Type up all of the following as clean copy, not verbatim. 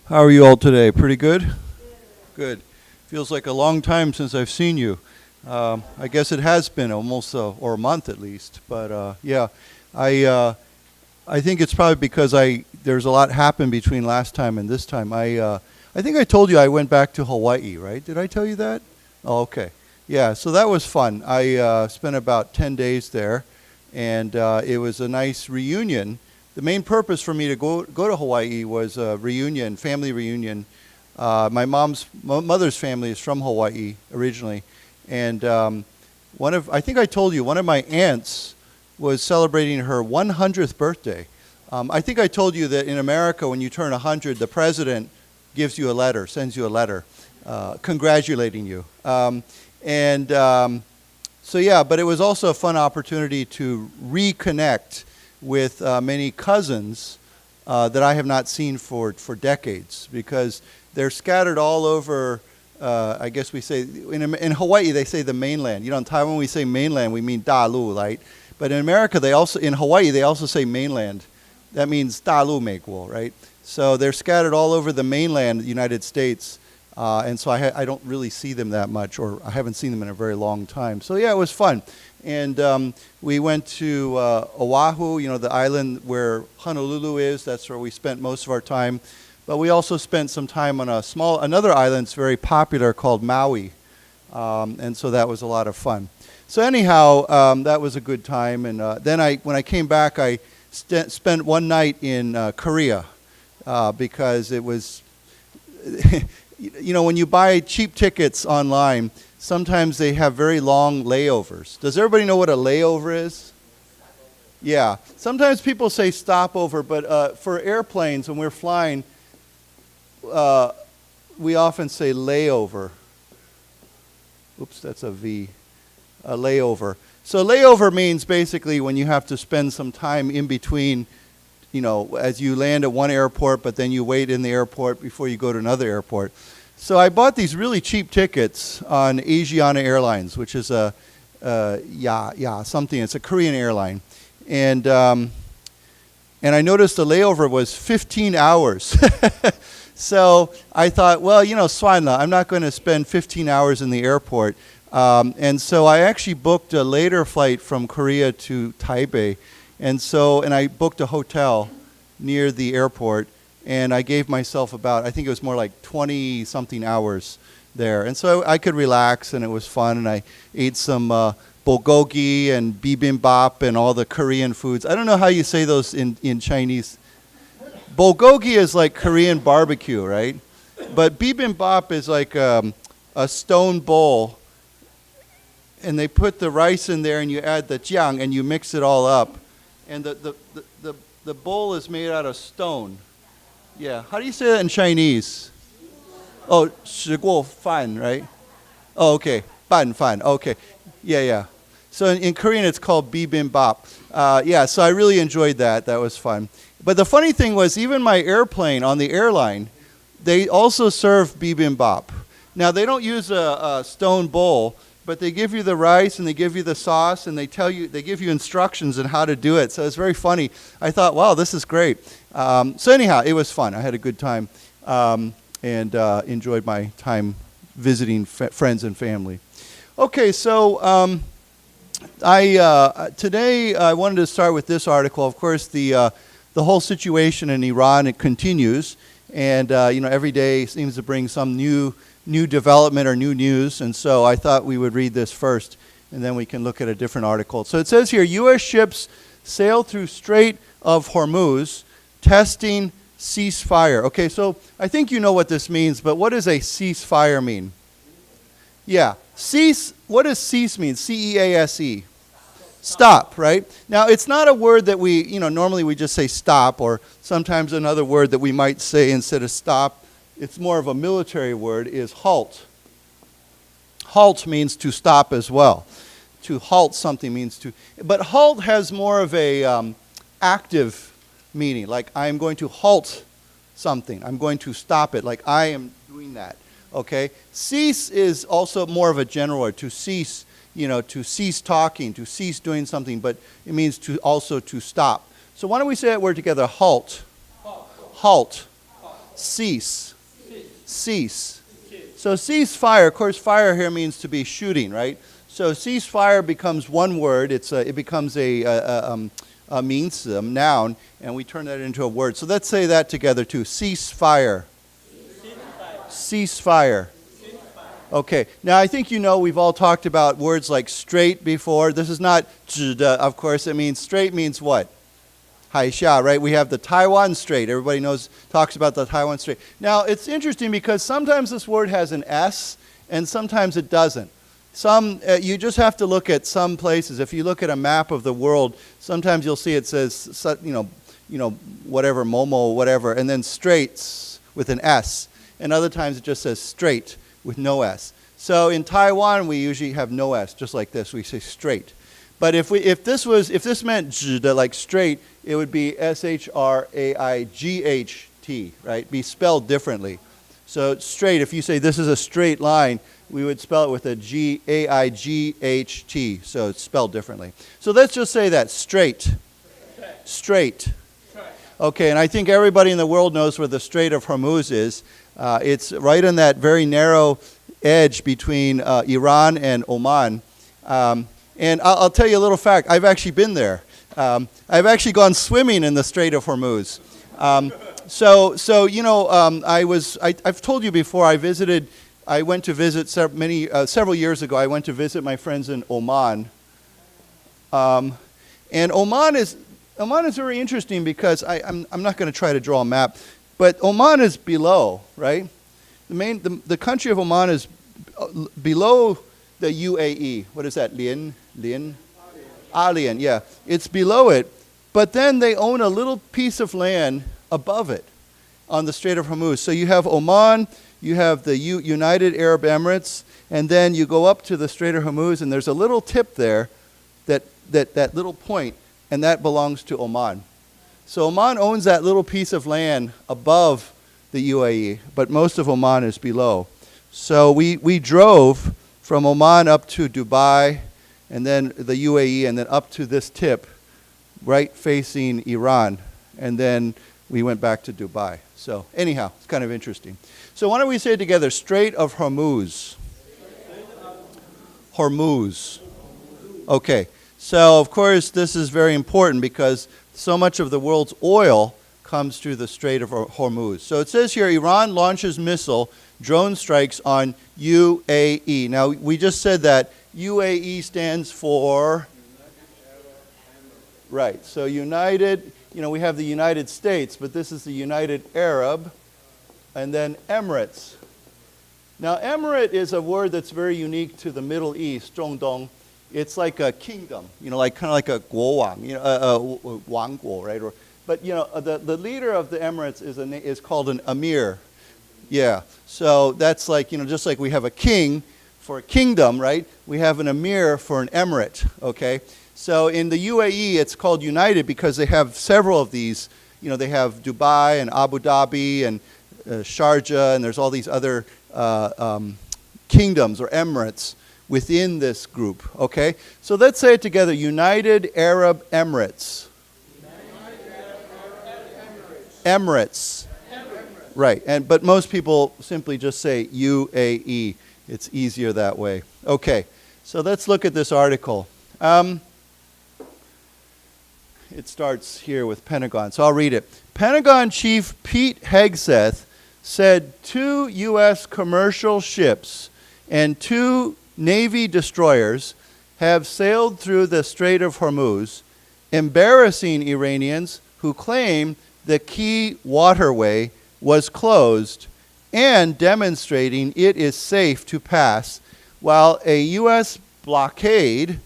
How are you all today? Pretty good? Good. Feels like a long time since I've seen you. I guess it has been almost or a month at least. But yeah, I think it's probably because there's a lot happened between last time and this time. I think I told you I went back to Hawaii, right? Did I tell you that? Oh, okay. Yeah, so that was fun. I spent about 10 days there, and it was a nice reunion. The main purpose for me to go to Hawaii was a reunion, family reunion. My mother's family is from Hawaii originally, and I think I told you, one of my aunts was celebrating her 100th birthday. I think I told you that in America, when you turn 100, the president gives you a letter, sends you a letter, congratulating you. So yeah, but it was also a fun opportunity to reconnect with many cousins that I have not seen for decades, because they're scattered all over. I guess we say in Hawaii they say the mainland. You know, in Taiwan we say mainland, we mean Dalu, right? But in America in Hawaii they also say mainland. That means Dalu Meikuo, right? So they're scattered all over the mainland, the United States, and so I don't really see them that much, or I haven't seen them in a very long time. So yeah, it was fun. And we went to Oahu, you know, the island where Honolulu is. That's where we spent most of our time. But we also spent some time on another island that's very popular called Maui. And so that was a lot of fun. So anyhow, that was a good time. And then when I came back, I spent one night in Korea because it was, you know, when you buy cheap tickets online, sometimes they have very long layovers. Does everybody know what a layover is? Yeah. Sometimes people say stopover, but for airplanes, when we're flying, we often say layover. Oops, that's a V. A layover. So layover means basically when you have to spend some time in between, you know, as you land at one airport, but then you wait in the airport before you go to another airport. So I bought these really cheap tickets on Asiana Airlines, which is something. It's a Korean airline, and I noticed the layover was 15 hours. So I thought, well, you know, Swanla, I'm not going to spend 15 hours in the airport, and so I actually booked a later flight from Korea to Taipei, and I booked a hotel near the airport. And I gave myself I think it was more like 20-something hours there. And so I could relax, and it was fun. And I ate some bulgogi and bibimbap and all the Korean foods. I don't know how you say those in Chinese. Bulgogi is like Korean barbecue, right? But bibimbap is like a stone bowl. And they put the rice in there, and you add the jiang, and you mix it all up. And the bowl is made out of stone. Yeah, how do you say that in Chinese? Oh, 吃过饭, right? Oh, okay, 拌饭, okay. Yeah. So in Korean it's called bibimbap. Yeah, so I really enjoyed that. That was fun. But the funny thing was, even my airplane, on the airline, they also serve bibimbap. Now, they don't use a stone bowl, but they give you the rice and they give you the sauce, and they give you instructions on how to do it. So it's very funny. I thought, wow, this is great. So anyhow, it was fun. I had a good time and enjoyed my time visiting friends and family. Okay, so today I wanted to start with this article. Of course, the whole situation in Iran, it continues, and you know, every day seems to bring some new development or new news, and so I thought we would read this first, and then we can look at a different article. So it says here, U.S. ships sail through Strait of Hormuz, testing ceasefire. Okay, so I think you know what this means, but what does a ceasefire mean? Yeah, cease, what does cease mean? C-E-A-S-E. Stop, right? Now, it's not a word that normally we just say stop, or sometimes another word that we might say instead of stop, it's more of a military word, is halt. Halt means to stop as well. To halt something means to, but halt has more of a active meaning, like I'm going to halt something. I'm going to stop it, like I am doing that. Okay? Cease is also more of a general word, to cease, to cease talking, to cease doing something, but it means also to stop. So why don't we say that word together, halt. Halt. Cease. Cease. So cease fire, of course, fire here means to be shooting, right? So cease fire becomes one word. It becomes a means, a noun, and we turn that into a word. So let's say that together too. Cease fire. Cease fire. Okay, now I think you know we've all talked about words like straight before. This is not 直的, of course. It means straight means what? 海峡, right? We have the Taiwan Strait. Everybody talks about the Taiwan Strait. Now, it's interesting because sometimes this word has an S and sometimes it doesn't. You just have to look at some places. If you look at a map of the world, sometimes you'll see it says, whatever, Momo, whatever, and then straits with an S. And other times it just says straight with no S. So in Taiwan, we usually have no S, just like this. We say straight. But if this meant 直的, like straight, it would be S-H-R-A-I-G-H-T, right? Be spelled differently. So straight, if you say this is a straight line, we would spell it with a G-A-I-G-H-T. So it's spelled differently. So let's just say that, straight. Straight. Okay, and I think everybody in the world knows where the Strait of Hormuz is. It's right on that very narrow edge between Iran and Oman. And I'll tell you a little fact. I've actually been there. I've actually gone swimming in the Strait of Hormuz. I've told you before, I went to visit several years ago. I went to visit my friends in Oman. And Oman is very interesting because I'm not going to try to draw a map, but Oman is below, right? The country of Oman is below the UAE. What is that? Lian? Alien, yeah. It's below it, but then they own a little piece of land above it on the Strait of Hormuz. So you have Oman, you have the United Arab Emirates, and then you go up to the Strait of Hormuz, and there's a little tip there, that little point, and that belongs to Oman. So Oman owns that little piece of land above the UAE, but most of Oman is below. So we drove from Oman up to Dubai, and then the UAE, and then up to this tip, right facing Iran, and then we went back to Dubai. So anyhow, it's kind of interesting. So why don't we say it together, Strait of Hormuz. Hormuz. Okay, so of course this is very important because so much of the world's oil comes through the Strait of Hormuz. So it says here, Iran launches missile drone strikes on UAE. Now, we just said that UAE stands for... Right, so United, we have the United States, but this is the United Arab, and then Emirates. Now, Emirate is a word that's very unique to the Middle East, Zhongdong. It's like a kingdom, kind of like a 国王,王国, right? But the leader of the Emirates is called an emir. Yeah, so that's like, just like we have a king for a kingdom, right? We have an emir for an emirate, okay? So in the UAE, it's called United because they have several of these. They have Dubai and Abu Dhabi and Sharjah, and there's all these other kingdoms or emirates within this group, okay? So let's say it together, United Arab Emirates. Emirates. Right, but most people simply just say UAE. It's easier that way. Okay, so let's look at this article. It starts here with Pentagon, so I'll read it. Pentagon Chief Pete Hegseth said 2 U.S. commercial ships and 2 Navy destroyers have sailed through the Strait of Hormuz, embarrassing Iranians who claim the key waterway was closed and demonstrating it is safe to pass, while a U.S. blockade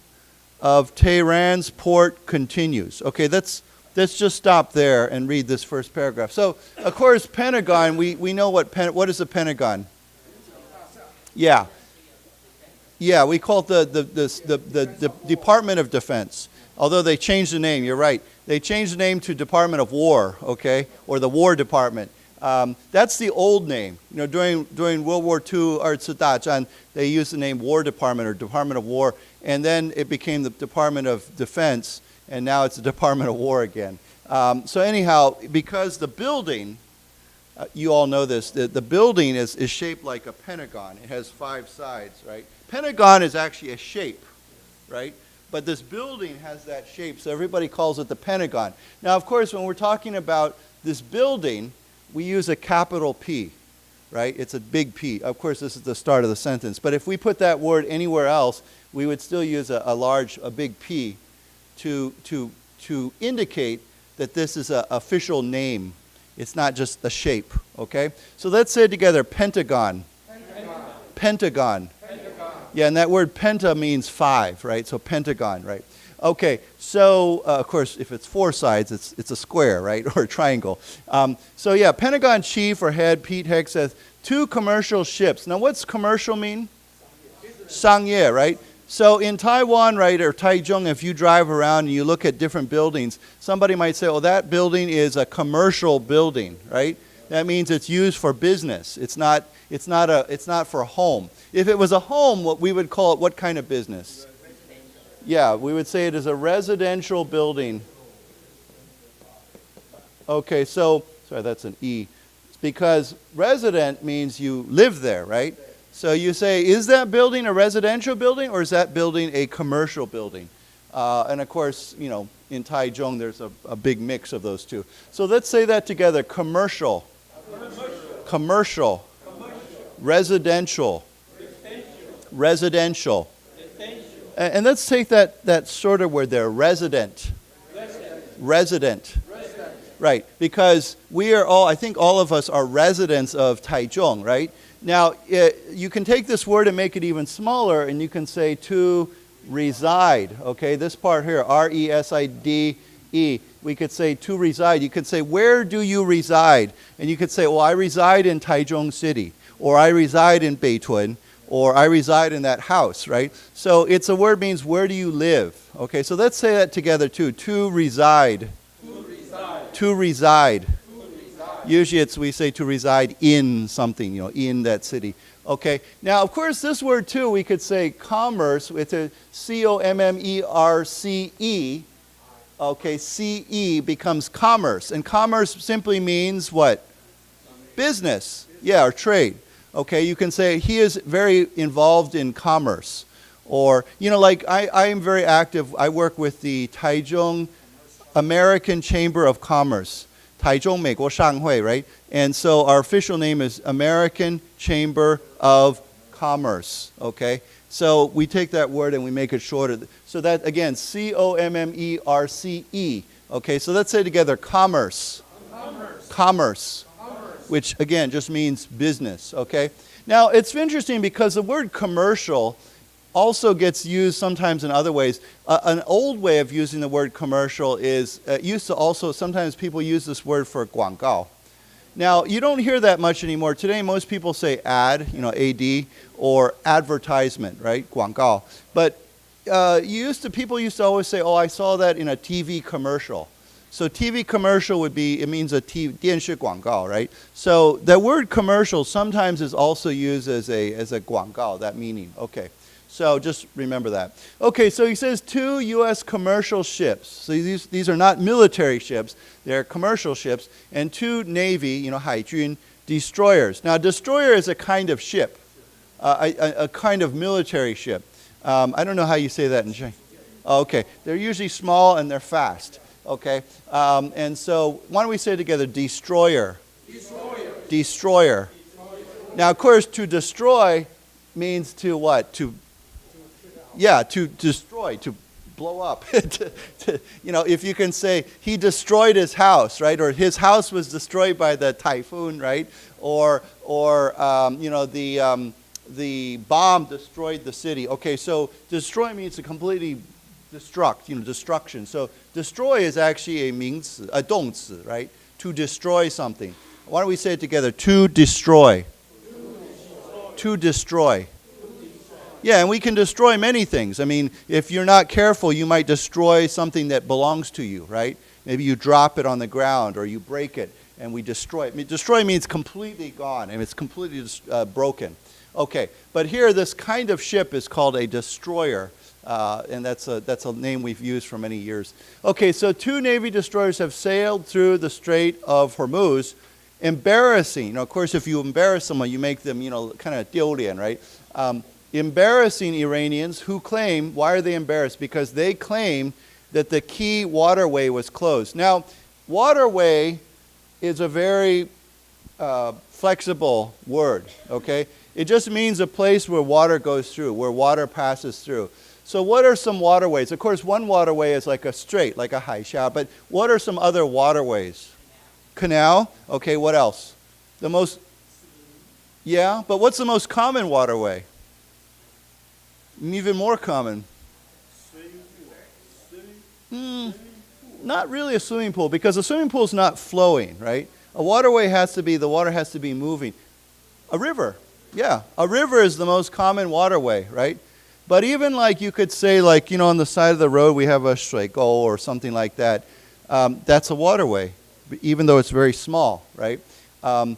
of Tehran's port continues. Okay, let's just stop there and read this first paragraph. So, of course, Pentagon, we know what is the Pentagon? Yeah. Yeah, we call it the Department of Defense. Although they changed the name, you're right. They changed the name to Department of War, okay, or the War Department. That's the old name. During World War II, they used the name War Department or Department of War, and then it became the Department of Defense, and now it's the Department of War again. So anyhow, because the building you all know this. The building is shaped like a pentagon. It has 5 sides, right? Pentagon is actually a shape, right? But this building has that shape, so everybody calls it the Pentagon. Now, of course, when we're talking about this building, we use a capital P, right? It's a big P. Of course, this is the start of the sentence. But if we put that word anywhere else, we would still use a big P to indicate that this is an official name. It's not just a shape, okay? So let's say it together, Pentagon. Pentagon. Pentagon. Yeah, and that word penta means 5, right? So pentagon, right? Okay, so of course, if it's 4 sides, it's a square, right? Or a triangle. So yeah, Pentagon chief or head, Pete Heck says, 2 commercial ships. Now what's commercial mean? Sangye, right? So in Taiwan, right, or Taichung, if you drive around and you look at different buildings, somebody might say, oh, that building is a commercial building, right? That means it's used for business. It's not for a home. If it was a home, what we would call it, what kind of business? Yeah, we would say it is a residential building. Okay, so, sorry, that's an E. It's because resident means you live there, right? So you say, is that building a residential building or is that building a commercial building? And of course, you know, in Taichung, there's a big mix of those two. So let's say that together, commercial. Commercial. Residential. Residential. And let's take that sort of word there, resident. Resident. Right, because we are all, I think all of us are residents of Taichung, right? Now, you can take this word and make it even smaller, and you can say to reside, okay? This part here, R-E-S-I-D-E. We could say to reside. You could say, where do you reside? And you could say, well, I reside in Taichung City, or I reside in Beitun, or I reside in that house, right? So it's a word means where do you live? Okay, so let's say that together too. To reside. To reside. To reside. Usually we say to reside in something, you know, in that city. Okay, now of course this word too, we could say commerce with a C-O-M-M-E-R-C-E. Okay, C-E becomes commerce. And commerce simply means what? Business. Yeah, or trade. Okay, you can say he is very involved in commerce. Or, you know, like I am very active. I work with the Taichung American Chamber of Commerce. 台中美国商会, right? And so our official name is American Chamber of Commerce, okay? So we take that word and we make it shorter. So that, again, C-O-M-M-E-R-C-E. Okay, so let's say together, commerce. Commerce. Commerce. Commerce. Which, again, just means business, okay? Now, it's interesting because the word commercial also gets used sometimes in other ways. An old way of using the word commercial is, used to also, sometimes people use this word for 广告. Now, you don't hear that much anymore. Today, most people say ad, you know, AD, or advertisement, right? 广告. But people used to always say, oh, I saw that in a TV commercial. So TV commercial would be, it means a 电视广告, right? So the word commercial sometimes is also used as a 广告, that meaning. Okay. So just remember that. Okay, so he says 2 U.S. commercial ships. So these are not military ships. They're commercial ships. And 2 Navy, you know, 海军 destroyers. Now, destroyer is a kind of ship, a kind of military ship. I don't know how you say that in Chinese. Okay, they're usually small and they're fast. Okay, and so why don't we say together, destroyer. Destroyer. Destroyer. Now, of course, to destroy means to what? To destroy, to blow up. You know, if you can say he destroyed his house, right? Or his house was destroyed by the typhoon, right? Or you know, the bomb destroyed the city. Okay, so destroy means to completely destruct, you know, destruction. So destroy is actually a 名词, a 动词, right? To destroy something. Why don't we say it together? To destroy. To destroy. Yeah, and we can destroy many things. I mean, if you're not careful, you might destroy something that belongs to you, right? Maybe you drop it on the ground or you break it and we destroy it. I mean, destroy means completely gone and it's completely broken. Okay, but here this kind of ship is called a destroyer, and that's a name we've used for many years. Okay, so 2 Navy destroyers have sailed through the Strait of Hormuz, Embarrassing. Of course, if you embarrass someone, you make them, kind of 丢脸, right? Embarrassing Iranians who claim, why are they embarrassed? Because they claim that the key waterway was closed. Now, waterway is a very flexible word, okay? It just means a place where water goes through, where water passes through. So what are some waterways? Of course, one waterway is like a strait, like a haisha, but what are some other waterways? Canal? Okay, what else? Yeah, but what's the most common waterway? Even more common. Not really a swimming pool, because a swimming pool is not flowing, right? A waterway the water has to be moving. A river, yeah. A river is the most common waterway, right? But even like you could say like, on the side of the road we have a 水沟 or something like that. That's a waterway, even though it's very small, right? When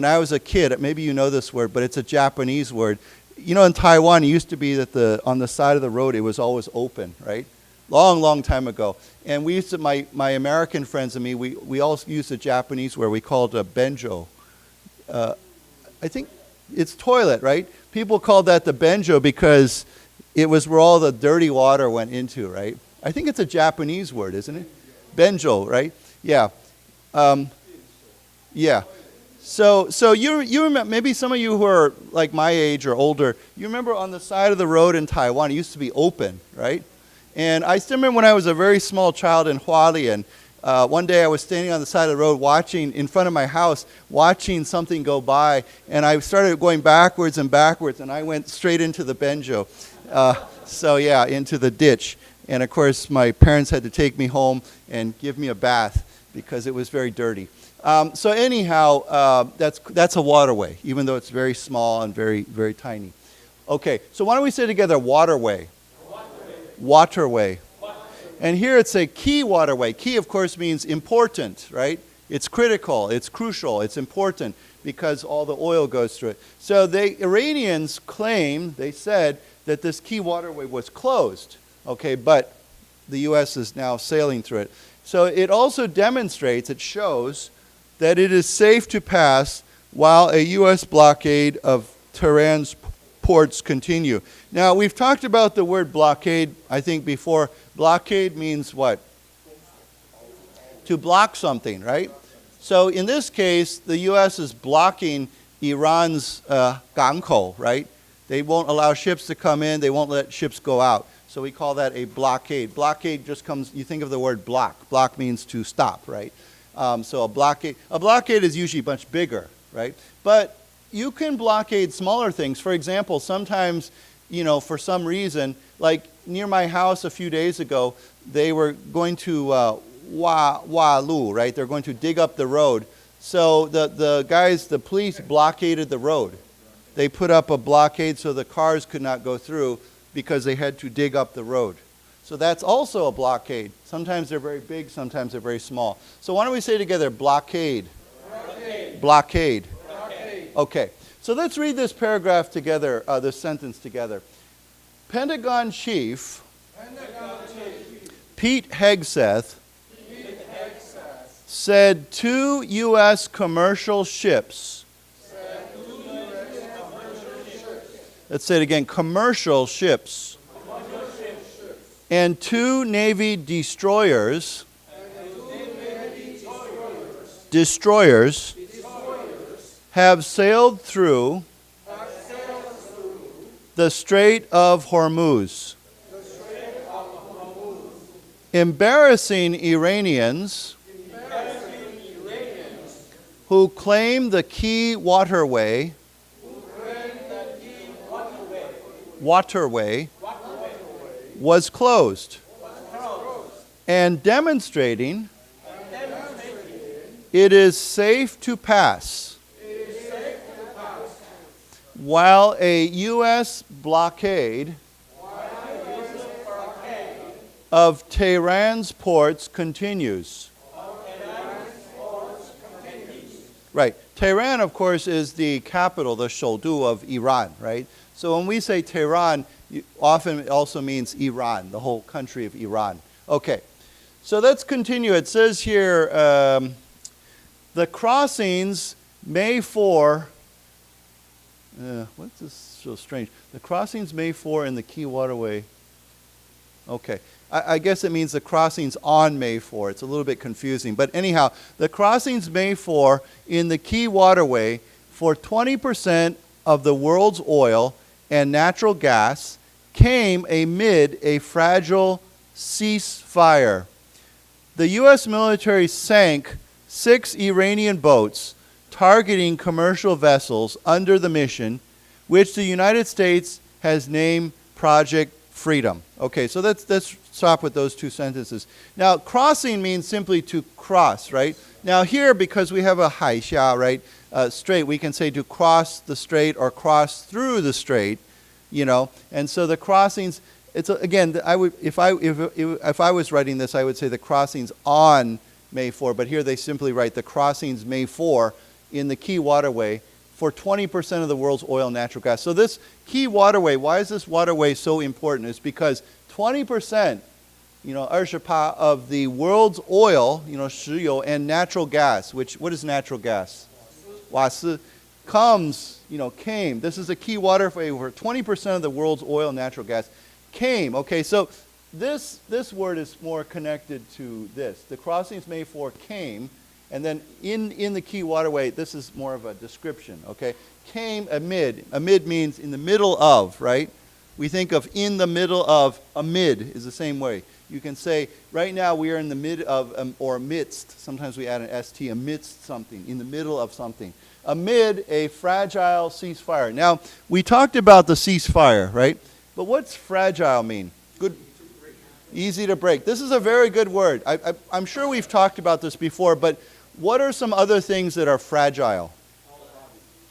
I was a kid, maybe you know this word, but it's a Japanese word. In Taiwan, it used to be that on the side of the road, it was always open, right? Long, long time ago. And we used to, my American friends and me, we all used a Japanese word we called a benjo. I think it's toilet, right? People called that the benjo because it was where all the dirty water went into, right? I think it's a Japanese word, isn't it? Benjo, right? Yeah. Yeah. So you remember, maybe some of you who are like my age or older, you remember on the side of the road in Taiwan, it used to be open, right? And I still remember when I was a very small child in Hualien, one day I was standing on the side of the road in front of my house, watching something go by, and I started going backwards, and I went straight into the benjo. Into the ditch. And of course, my parents had to take me home and give me a bath because it was very dirty. That's a waterway, even though it's very small and very, very tiny. Okay, so why don't we say together waterway? Waterway. And here it's a key waterway. Key, of course, means important, right? It's critical, it's crucial, it's important because all the oil goes through it. So the Iranians they said that this key waterway was closed, okay, but the U.S. is now sailing through it. So it also it shows that it is safe to pass while a U.S. blockade of Tehran's ports continue. Now, we've talked about the word blockade, I think, before. Blockade means what? To block something, right? So in this case, the U.S. is blocking Iran's gangko, right? They won't allow ships to come in. They won't let ships go out. So we call that a blockade. Blockade just you think of the word block. Block means to stop, right? So a blockade is usually much bigger, right? But you can blockade smaller things. For example, sometimes, for some reason, like near my house a few days ago, they were going to Walu, right? They're going to dig up the road. So the police blockaded the road. They put up a blockade so the cars could not go through because they had to dig up the road. So that's also a blockade. Sometimes they're very big, sometimes they're very small. So why don't we say together, blockade? Blockade. Blockade. Blockade. Okay, so let's read this paragraph together, this sentence together. Pentagon Chief Pete Hegseth said 2 U.S. commercial ships. Let's say it again, commercial ships. And 2 Navy destroyers have sailed through the Strait of Hormuz, embarrassing Iranians who claim the key waterway was closed, and demonstrating it is safe to pass while a U.S. blockade of Tehran's ports continues. Right. Tehran, of course, is the capital, the Shoudu of Iran, right? So when we say Tehran, often it also means Iran, the whole country of Iran. Okay, so let's continue. It says here, The crossings may for, what's this so strange? The crossings may for in the key waterway. Okay, I guess it means the crossings on May 4. It's a little bit confusing. But anyhow, the crossings May 4 in the key waterway for 20% of the world's oil and natural gas came amid a fragile ceasefire. The U.S. military sank 6 Iranian boats targeting commercial vessels under the mission, which the United States has named Project Freedom. Okay, so let's stop with those two sentences. Now, crossing means simply to cross, right? Now here, because we have a haixia, right, strait, we can say to cross the strait or cross through the strait, you know. And so the crossings, it's again, I would, if I was writing this, I would say the crossings on May 4, but here they simply write the crossings May 4 in the key waterway for 20% of the world's oil and natural gas. So this key waterway, why is this waterway so important? It's because 20%, you know, 20% of the world's oil, you know, 石油 and natural gas, which, what is natural gas? 瓦斯, comes, you know, came. This is a key waterway where 20% of the world's oil and natural gas came. Okay, so this word is more connected to this. The crossings May 4 came, and then in the key waterway, this is more of a description, okay? Came amid. Amid means in the middle of, right? We think of in the middle of, amid is the same way. You can say, right now we are in the mid of, or amidst, sometimes we add an ST, amidst something, in the middle of something. Amid a fragile ceasefire. Now, we talked about the ceasefire, right? But what's fragile mean? Good. Easy to break. This is a very good word. I'm sure we've talked about this before, but what are some other things that are fragile?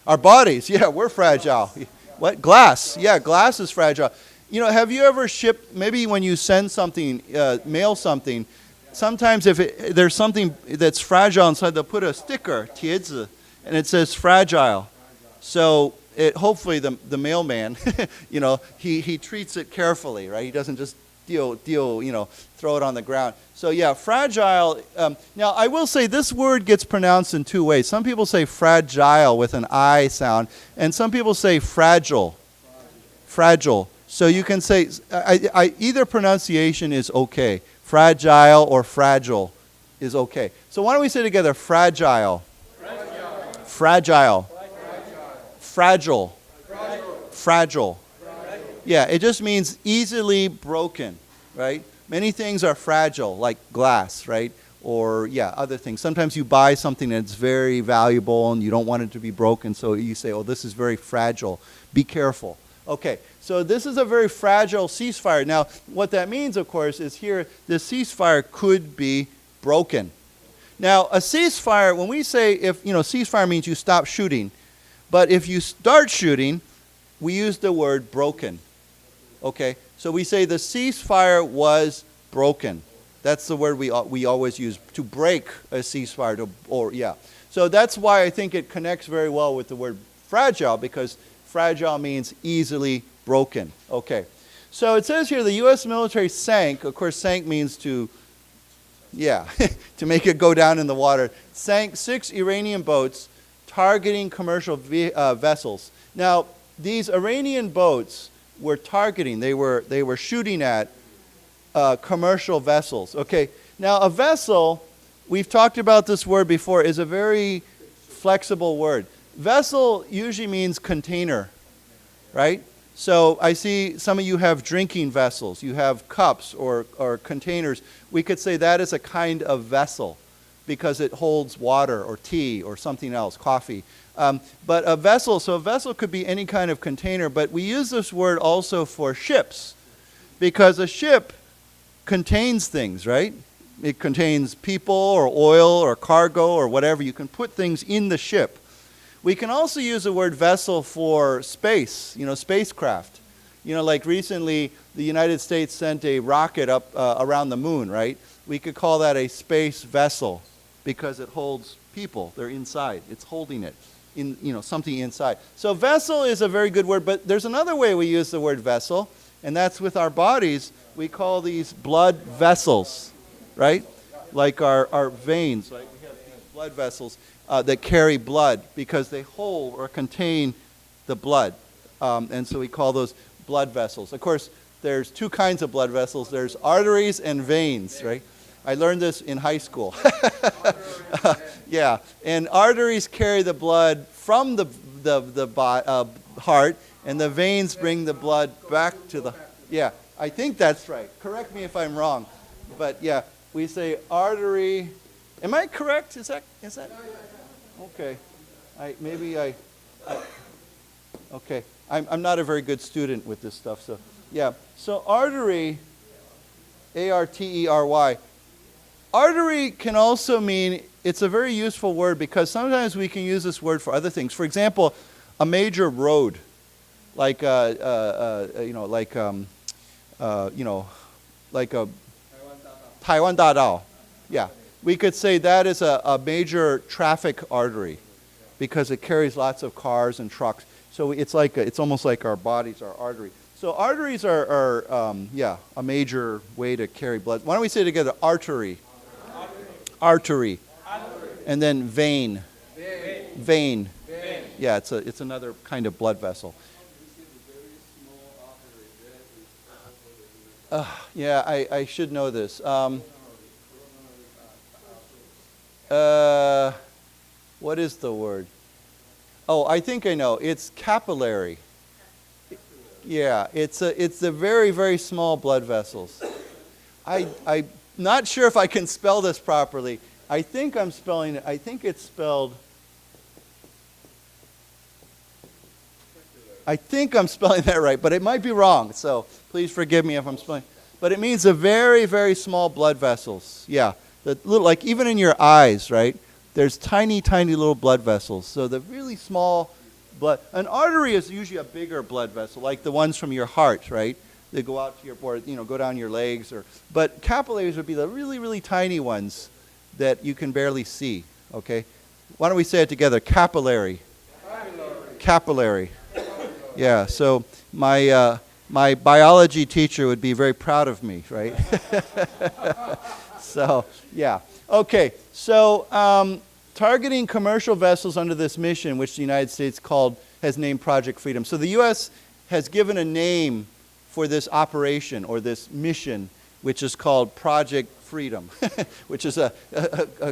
Our bodies. Yeah, we're fragile. What? Glass. Yeah, glass is fragile. You know, have you ever shipped, maybe when you send something, mail something, sometimes if there's something that's fragile inside, they'll put a sticker, 贴纸, and it says fragile. So hopefully the mailman, you know, he treats it carefully, right? He doesn't just deal, you know, throw it on the ground. So yeah, fragile. Now I will say this word gets pronounced in two ways. Some people say fragile with an I sound, and some people say fragile. Fragile. So you can say, either pronunciation is okay. Fragile or fragile is okay. So why don't we say together, fragile. Fragile. Fragile. Fragile. Yeah, it just means easily broken, right? Many things are fragile, like glass, right? Or, yeah, other things. Sometimes you buy something that's very valuable and you don't want it to be broken, so you say, oh, this is very fragile. Be careful. Okay, so this is a very fragile ceasefire. Now, what that means, of course, is here, the ceasefire could be broken. Now, a ceasefire, when we say, if, you know, ceasefire means you stop shooting, but if you start shooting, we use the word broken. Okay, so we say the ceasefire was broken. That's the word we always use, to break a ceasefire, So that's why I think it connects very well with the word fragile, because fragile means easily broken. Okay, so it says here the U.S. military sank. Of course, sank means to, to make it go down in the water. Sank 6 Iranian boats targeting commercial vessels. Now, these Iranian boats were targeting, they were shooting at commercial vessels. Okay, now a vessel, we've talked about this word before, is a very flexible word. Vessel usually means container, right? So I see some of you have drinking vessels. You have cups or containers. We could say that is a kind of vessel because it holds water or tea or something else, coffee. But a vessel, so a vessel could be any kind of container, but we use this word also for ships because a ship contains things, right? It contains people or oil or cargo or whatever. You can put things in the ship. We can also use the word vessel for space, you know, spacecraft. You know, like recently the United States sent a rocket up around the moon, right? We could call that a space vessel because it holds people. They're inside. It's holding it. In, you know, something inside. So vessel is a very good word, but there's another way we use the word vessel, and that's with our bodies. We call these blood vessels, right? Like our veins. Like we have blood vessels that carry blood because they hold or contain the blood. And so we call those blood vessels. Of course, there's two kinds of blood vessels. There's arteries and veins, right? I learned this in high school. Yeah, and arteries carry the blood from the heart, and the veins bring the blood back to the, yeah, I think that's right. Correct me if I'm wrong. But yeah, we say artery. Am I correct? Is that? Okay. Okay. I'm not a very good student with this stuff, so yeah. So artery, A-R-T-E-R-Y. Artery can also mean, it's a very useful word because sometimes we can use this word for other things. For example, a major road, like like a Taiwan Dadao. Yeah, we could say that is a major traffic artery because it carries lots of cars and trucks. So it's almost like our bodies are artery. So arteries are a major way to carry blood. Why don't we say together, artery. Artery. And then vein. Vein. Yeah, it's another kind of blood vessel. Yeah, I should know this. What is the word? Oh, I think I know. It's capillary. Yeah, it's the very, very small blood vessels. I'm not sure if I can spell this properly. I think I'm spelling it. I think it's spelled. I think I'm spelling that right, but it might be wrong. So please forgive me if I'm spelling. But it means the very, very small blood vessels. Yeah, the little, like even in your eyes, right? There's tiny, tiny little blood vessels. So the really small blood. An artery is usually a bigger blood vessel, like the ones from your heart, right? They go out to your, or go down your legs, but capillaries would be the really, really tiny ones that you can barely see. Okay, why don't we say it together? Capillary. Capillary. Yeah. So my biology teacher would be very proud of me, right? So yeah. Okay. So targeting commercial vessels under this mission, which the United States has named Project Freedom. So the U.S. has given a name for this operation or this mission, which is called Project Freedom, which is a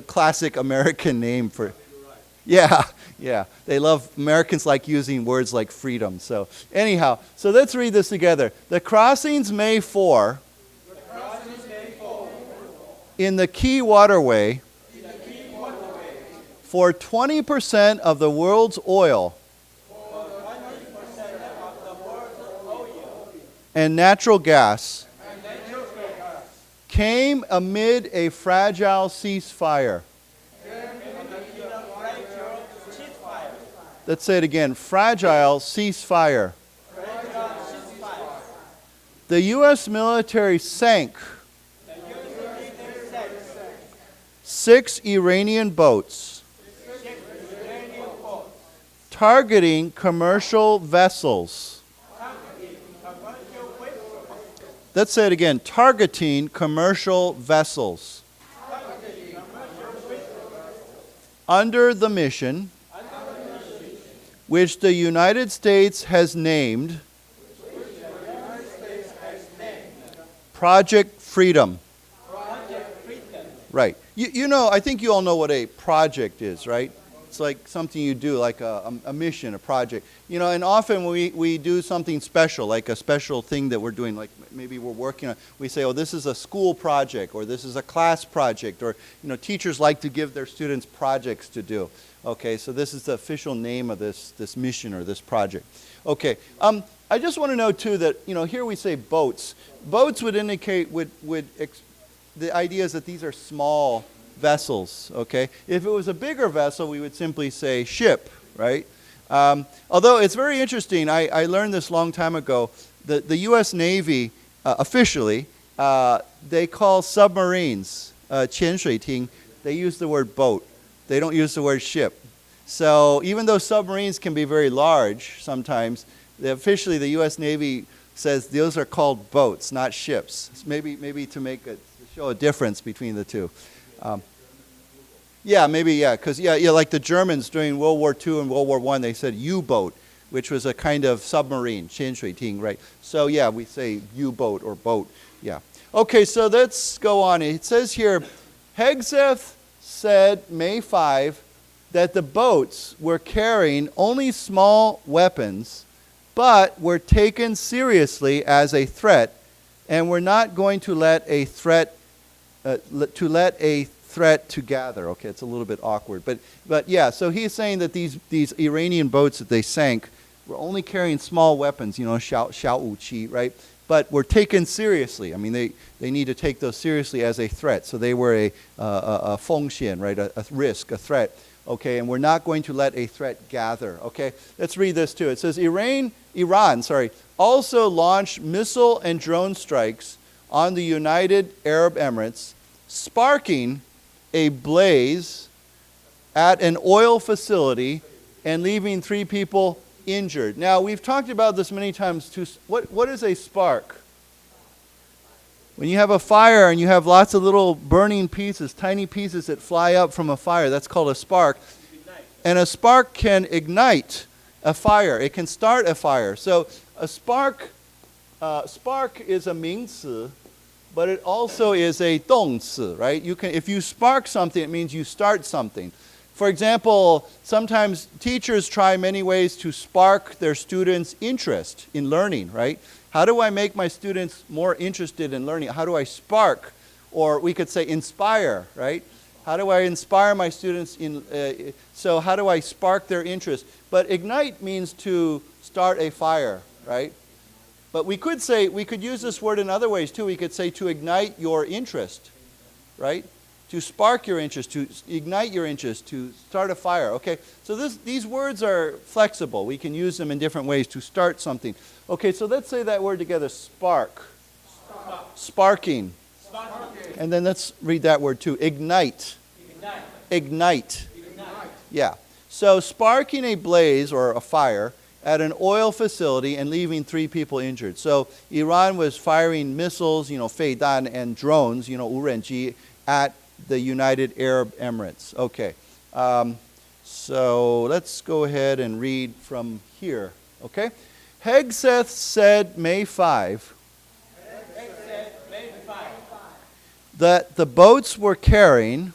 classic American name for. Yeah. Americans like using words like freedom. So anyhow, so let's read this together. The crossings may for in the key waterway for 20% of the world's oil and natural gas came amid a fragile ceasefire. Let's say it again. Fragile ceasefire. The U.S. military sank 6 Iranian boats targeting commercial vessels. Let's say it again. Targeting commercial vessels. Under the mission which the United States has named Project Freedom. Right. You know, I think you all know what a project is, right? It's like something you do, like a mission, a project. And often we do something special, like a special thing that we're doing, like maybe we're working on, we say, oh, this is a school project, or this is a class project, or, teachers like to give their students projects to do. Okay, so this is the official name of this mission or this project. Okay, I just want to know too that, here we say boats. Boats would indicate, the idea is that these are small vessels, okay? If it was a bigger vessel, we would simply say ship, right? Although it's very interesting, I learned this a long time ago, the U.S. Navy, officially, they call submarines, 潜水艇, they use the word boat. They don't use the word ship. So even though submarines can be very large sometimes, officially the U.S. Navy says those are called boats, not ships. Maybe to show a difference between the two. Yeah, maybe, yeah, because, like the Germans during World War II and World War I, they said U-boat, which was a kind of submarine, 潜水艇, right? So, yeah, we say U-boat or boat, yeah. Okay, so let's go on. It says here, Hegseth said May 5 that the boats were carrying only small weapons, but were taken seriously as a threat, and were not going to let a threat to gather. Okay, it's a little bit awkward, but yeah. So he's saying that these Iranian boats that they sank were only carrying small weapons, 小武器, right? But were taken seriously. I mean, they need to take those seriously as a threat. So they were a 风险, right? A risk, a threat. Okay, and we're not going to let a threat gather. Okay, let's read this too. It says Iran, also launched missile and drone strikes on the United Arab Emirates, sparking a blaze at an oil facility and leaving 3 people injured. Now, we've talked about this many times too. What is a spark? When you have a fire and you have lots of little burning pieces, tiny pieces that fly up from a fire, that's called a spark. And a spark can ignite a fire. It can start a fire. So a spark is a 名词, but it also is a 动词, right? If you spark something, it means you start something. For example, sometimes teachers try many ways to spark their students' interest in learning, right? How do I make my students more interested in learning? How do I spark, or we could say inspire, right? How do I inspire my students so how do I spark their interest? But ignite means to start a fire, right? But we could use this word in other ways too. We could say to ignite your interest, right? To spark your interest, to ignite your interest, to start a fire. Okay, so these words are flexible. We can use them in different ways to start something. Okay, so let's say that word together, spark. Sparking. And then let's read that word too, ignite. Ignite. Yeah, so sparking a blaze or a fire at an oil facility and leaving 3 people injured. So Iran was firing missiles, 飞弹 and drones, 无人机 at the United Arab Emirates. Okay, so let's go ahead and read from here. Okay, Hegseth said May 5 that the boats were carrying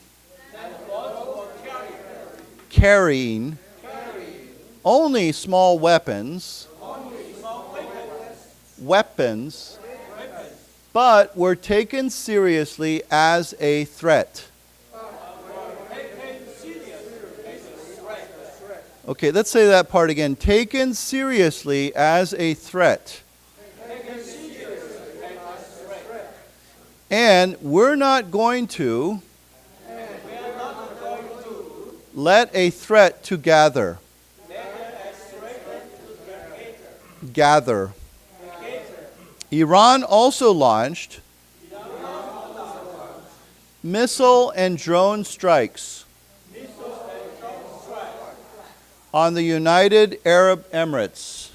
only small weapons, but were taken seriously as a threat. Okay, let's say that part again. Taken seriously as a threat. And we're not going to let a threat to gather. Gather. Iran also launched missile and drone strikes on the United Arab Emirates.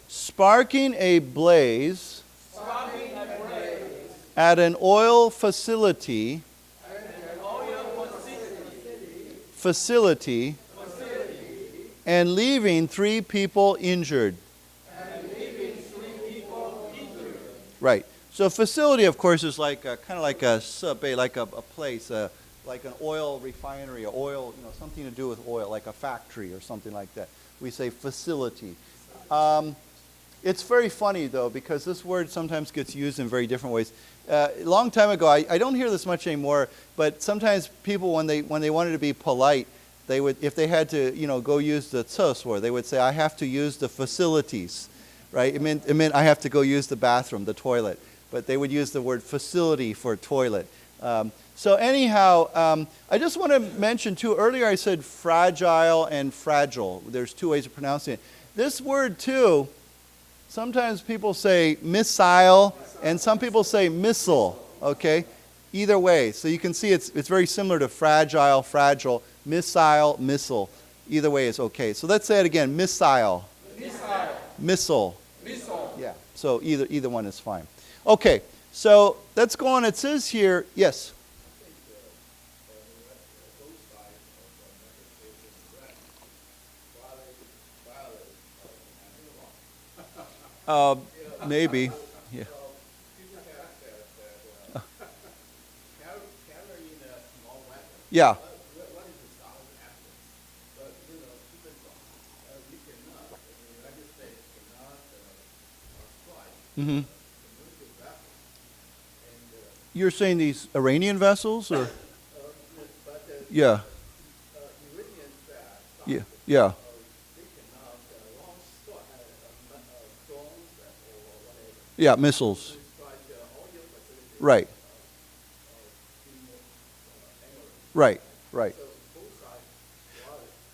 Sparking a blaze at an oil facility and leaving 3 people injured. Right. So facility, of course, is like kind of like a like a place, like an oil refinery, or oil, something to do with oil, like a factory or something like that. We say facility. It's very funny, though, because this word sometimes gets used in very different ways. A long time ago, I don't hear this much anymore, but sometimes people, when they wanted to be polite, they would, if they had to, go use the 厕所, they would say, I have to use the facilities, right? It meant I have to go use the bathroom, the toilet. But they would use the word facility for toilet. So anyhow, I just want to mention, too, earlier I said fragile and fragile. There's 2 ways of pronouncing it. This word, too, sometimes people say missile, and some people say missile, okay? Either way. So you can see it's very similar to fragile, fragile, missile. Either way is okay. So let's say it again, missile. Missile. Yeah, so either one is fine. Okay, So let's go on. It says here, yes. Maybe, yeah. Yeah. Mm-hmm. You're saying these Iranian vessels, or? Yeah. Yeah. Yeah. Yeah, missiles. Right. Right. Right.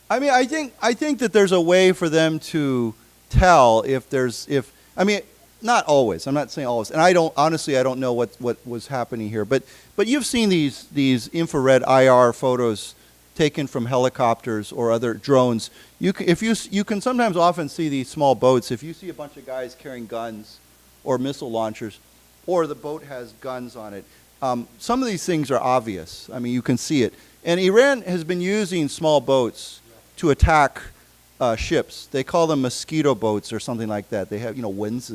I mean, I think that there's a way for them to tell if I mean, not always. I'm not saying always, and I don't know what was happening here. But you've seen these infrared IR photos taken from helicopters or other drones. You can sometimes often see these small boats. If you see a bunch of guys carrying guns or missile launchers, or the boat has guns on it, some of these things are obvious. I mean, you can see it. And Iran has been using small boats to attack ships. They call them mosquito boats or something like that. They have, winds.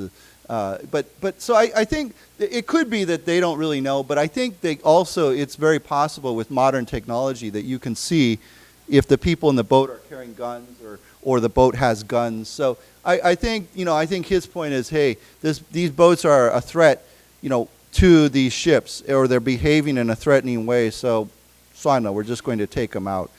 But so I think it could be that they don't really know, but I think it's very possible with modern technology that you can see if the people in the boat are carrying guns or the boat has guns. So I think his point is, hey, these boats are a threat, to these ships, or they're behaving in a threatening way. So we're just going to take them out.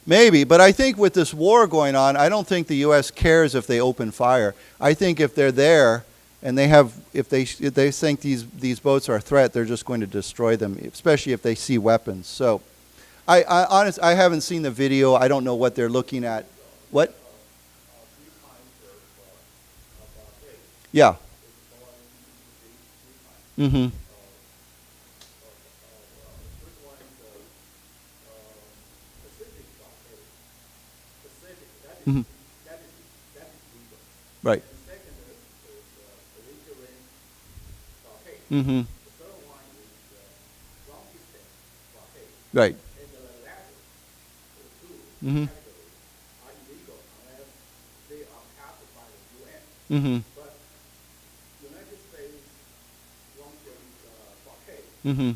Maybe, but I think with this war going on, I don't think the U.S. cares if they open fire. I think if they're there and if they think these boats are a threat, they're just going to destroy them, especially if they see weapons. So, I haven't seen the video. I don't know what they're looking at. What? Yeah. Mm-hmm. Mm-hmm. Right. Mm-hmm. Right. Mm-hmm. Mm-hmm. Mm-hmm.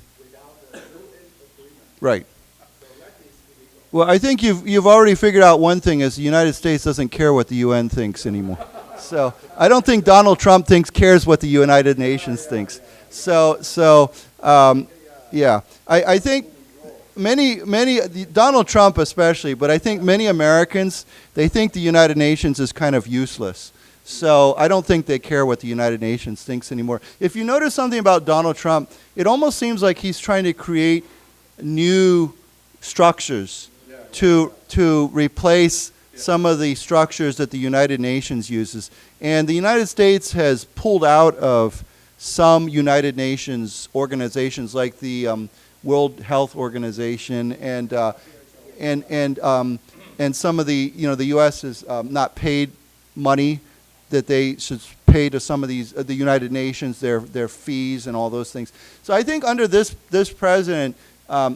Right. Well, I think you've already figured out one thing: is the United States doesn't care what the UN thinks anymore. So I don't think Donald Trump cares what the United Nations thinks. So yeah, I think many Donald Trump especially, but I think many Americans, they think the United Nations is kind of useless. So I don't think they care what the United Nations thinks anymore. If you notice something about Donald Trump, it almost seems like he's trying to create new structures to replace some of the structures that the United Nations uses. And the United States has pulled out of some United Nations organizations like the World Health Organization and some of the, the U.S. has not paid money that they should pay to some of these, the United Nations, their fees and all those things. So I think under this president,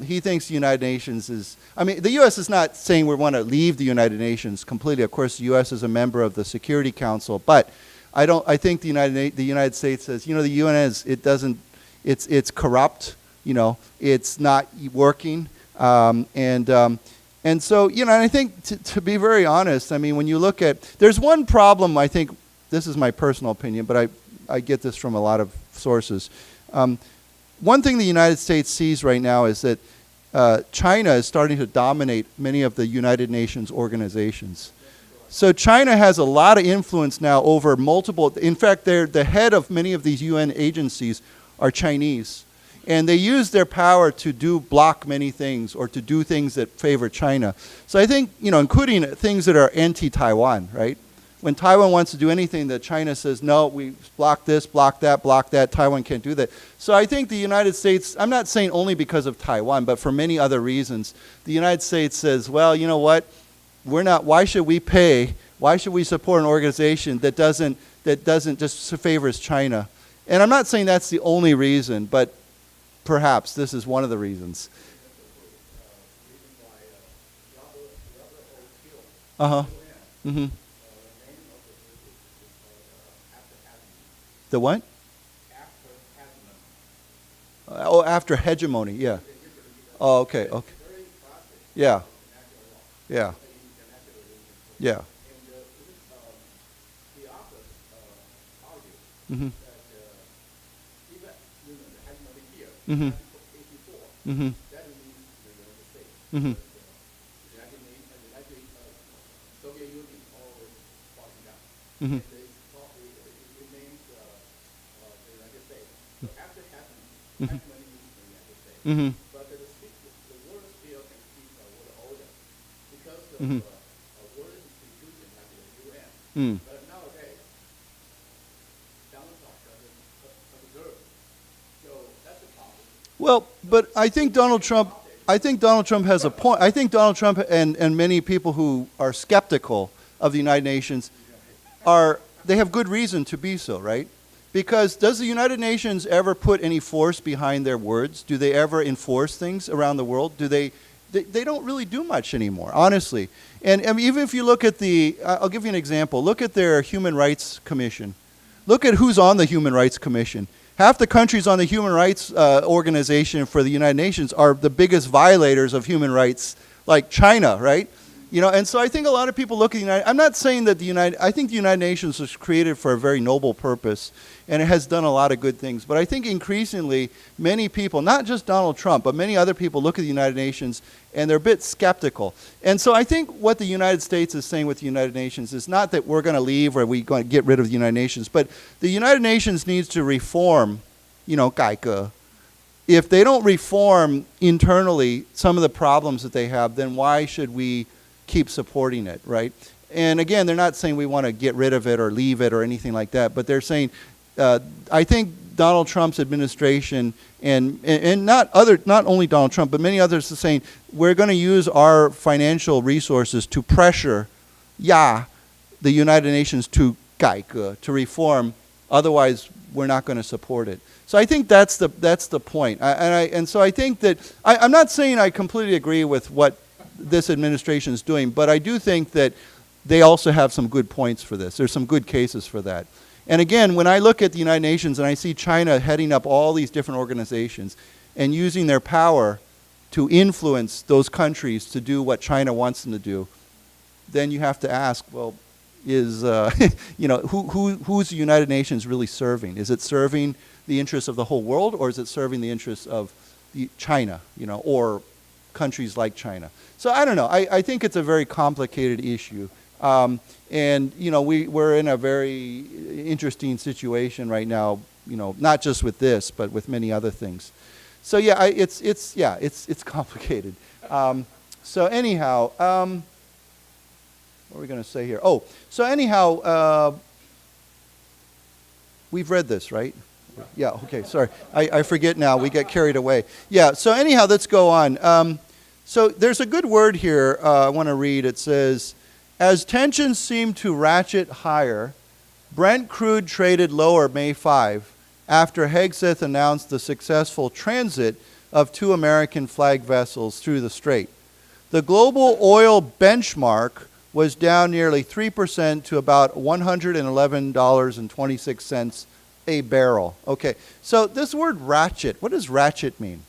he thinks the United Nations is, the U.S. is not saying we want to leave the United Nations completely. Of course, the U.S. is a member of the Security Council, but I think the United States says, the UN it's corrupt, it's not working, and so, and I think to be very honest, when you look at, there's one problem, I think, this is my personal opinion, but I get this from a lot of sources. One thing the United States sees right now is that China is starting to dominate many of the United Nations organizations. So China has a lot of influence now over multiple, in fact, the head of many of these UN agencies are Chinese. And they use their power to block many things or to do things that favor China. So I think, including things that are anti-Taiwan, right? When Taiwan wants to do anything that China says, no, we block this, block that, Taiwan can't do that. So I think the United States, I'm not saying only because of Taiwan, but for many other reasons, the United States says, well, you know what? Why should we support an organization that that doesn't just favors China. And I'm not saying that's the only reason, but perhaps this is one of the reasons. Uh-huh. Mm-hmm. The what? Oh, after hegemony, yeah. Oh, okay, okay. Yeah. Yeah. Yeah. Mm-hmm. Mm-hmm. Mm-hmm. Mm-hmm. Mm-hmm. Mm-hmm. Mm-hmm. Mm. Well, but I think Donald Trump has a point. I think Donald Trump and many people who are skeptical of the United Nations they have good reason to be so, right? Because does the United Nations ever put any force behind their words? Do they ever enforce things around the world? They don't really do much anymore, honestly. And I mean, even if you look at I'll give you an example. Look at their Human Rights Commission. Look at who's on the Human Rights Commission. Half the countries on the Human Rights Organization for the United Nations are the biggest violators of human rights, like China, right? You know, and so I think a lot of people look at the United. I'm not saying that I think the United Nations was created for a very noble purpose, and it has done a lot of good things. But I think increasingly, many people, not just Donald Trump, but many other people look at the United Nations and they're a bit skeptical. And so I think what the United States is saying with the United Nations is not that we're going to leave or we're going to get rid of the United Nations, but the United Nations needs to reform, 改革. If they don't reform internally some of the problems that they have, then why should we keep supporting it, right? And again, they're not saying we want to get rid of it or leave it or anything like that, but they're saying, I think Donald Trump's administration and not only Donald Trump, but many others are saying, we're going to use our financial resources to pressure, the United Nations to 改革, to reform, otherwise we're not going to support it. So I think that's the point. And so I think that, I'm not saying I completely agree with what this administration is doing, but I do think that they also have some good points for this. There's some good cases for that. And again, when I look at the United Nations and I see China heading up all these different organizations and using their power to influence those countries to do what China wants them to do, then you have to ask, well, is, who's the United Nations really serving? Is it serving the interests of the whole world, or is it serving the interests of China, or countries like China? So I don't know. I think it's a very complicated issue. And we're in a very interesting situation right now, not just with this, but with many other things. So yeah, it's complicated. So anyhow, what are we going to say here? Oh, so anyhow, we've read this, right? Yeah, okay, sorry. I forget now. We get carried away. Yeah, so anyhow, let's go on. So there's a good word here I want to read. It says, as tensions seem to ratchet higher, Brent crude traded lower May 5 after Hegseth announced the successful transit of 2 American flag vessels through the strait. The global oil benchmark was down nearly 3% to about $111.26 a barrel. Okay, so this word ratchet, what does ratchet mean?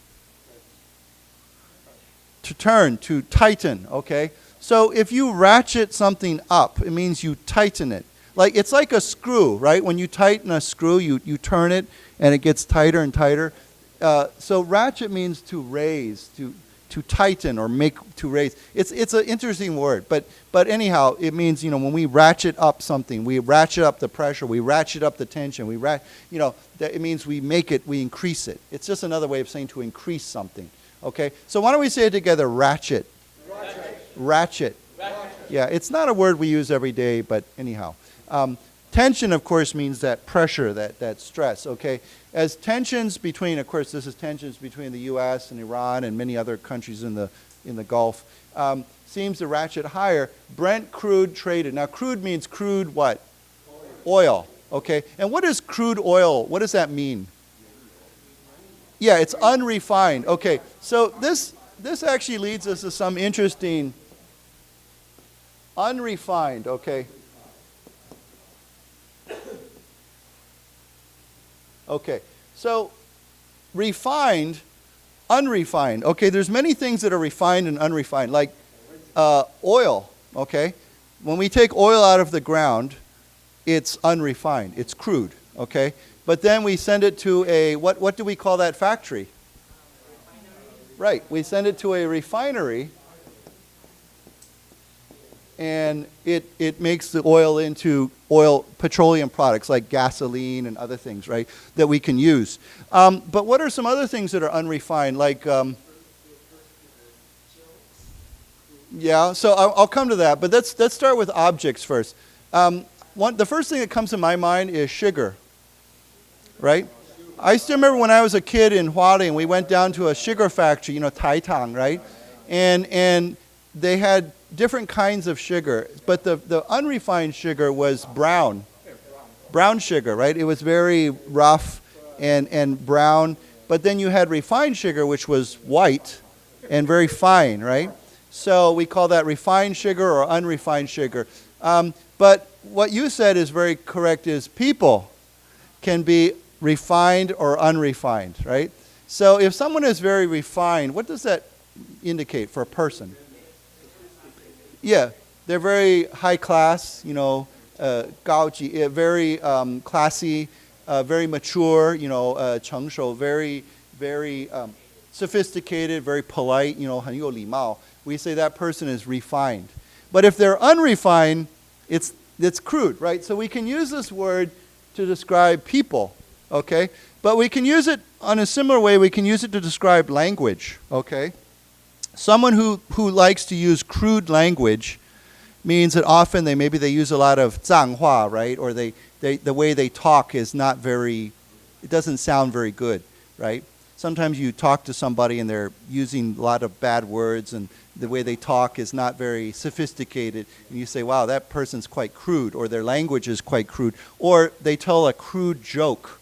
To turn, to tighten, okay? So if you ratchet something up, it means you tighten it. It's like a screw, right? When you tighten a screw, you turn it and it gets tighter and tighter. So ratchet means to raise, to tighten or to raise. It's an interesting word, but anyhow, it means, when we ratchet up something, we ratchet up the pressure, we ratchet up the tension, that it means we increase it. It's just another way of saying to increase something. Okay, so why don't we say it together? Ratchet. Ratchet. Yeah, it's not a word we use every day, but anyhow. Tension, of course, means that pressure, that stress, okay? As tensions between, of course, this is tensions between the U.S. and Iran and many other countries in the Gulf, seems to ratchet higher. Brent crude traded. Now, crude means crude what? Oil. Okay, and what is crude oil? What does that mean? Yeah, it's unrefined. Okay, so this actually leads us to some interesting unrefined, okay. Okay, so refined, unrefined. Okay, there's many things that are refined and unrefined, like oil, okay. When we take oil out of the ground, it's unrefined, it's crude, okay. But then we send it to a, what do we call that factory? Right, we send it to a refinery, and it makes the oil into petroleum products like gasoline and other things, right, that we can use. But what are some other things that are unrefined, like, yeah, so I'll come to that, but let's start with objects first. The first thing that comes to my mind is sugar, right? I still remember when I was a kid in Hualien, we went down to a sugar factory, Taitang, right? And they had different kinds of sugar, but the unrefined sugar was brown sugar, right? It was very rough and brown, but then you had refined sugar, which was white and very fine, right? So we call that refined sugar or unrefined sugar. But what you said is very correct, is people can be refined or unrefined, right? So if someone is very refined, what does that indicate for a person? Yeah, they're very high class, 高级, very classy, very mature, 成熟, very sophisticated, very polite, 很有礼貌. We say that person is refined. But if they're unrefined, it's crude, right? So we can use this word to describe people, okay? But we can use it on a similar way. We can use it to describe language, okay? Someone who likes to use crude language means that often they use a lot of 脏话, right? Or the way they talk is not very, it doesn't sound very good, right? Sometimes you talk to somebody and they're using a lot of bad words and the way they talk is not very sophisticated. And you say, wow, that person's quite crude, or their language is quite crude. Or they tell a crude joke,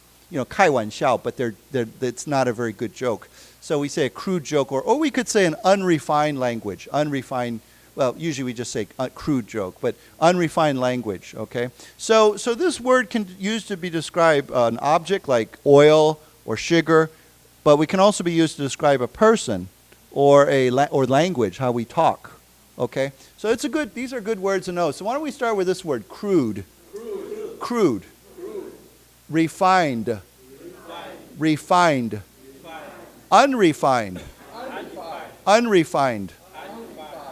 开玩笑, but it's not a very good joke. So we say a crude joke, or we could say an unrefined language. Unrefined, well, usually we just say a crude joke, but unrefined language, okay? So this word can used to be describe an object like oil or sugar, but we can also be used to describe a person or language, how we talk, okay? So these are good words to know. So why don't we start with this word, crude. Crude. Refined. Refined. Unrefined. Unrefined.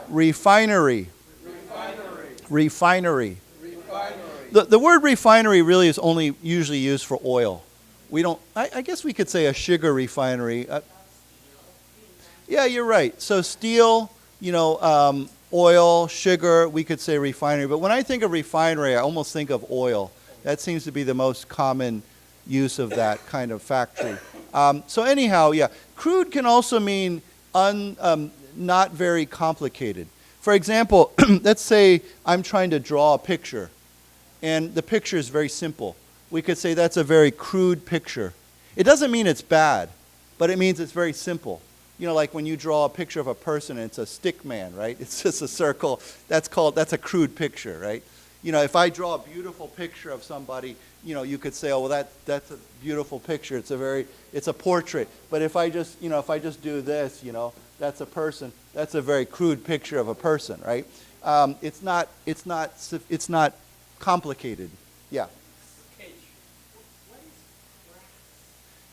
Refinery. Refinery. The word refinery really is only usually used for oil. We don't, I guess we could say a sugar refinery. Yeah, you're right. So steel, oil, sugar, we could say refinery. But when I think of refinery, I almost think of oil. That seems to be the most common use of that kind of factory. So anyhow, yeah, crude can also mean not very complicated. For example, let's say I'm trying to draw a picture, and the picture is very simple. We could say that's a very crude picture. It doesn't mean it's bad, but it means it's very simple. Like when you draw a picture of a person and it's a stick man, right? It's just a circle. That's a crude picture, right? If I draw a beautiful picture of somebody, you could say, oh, well, that's a beautiful picture. It's a portrait. But if I just do this, that's a person. That's a very crude picture of a person, right? It's not complicated. Yeah.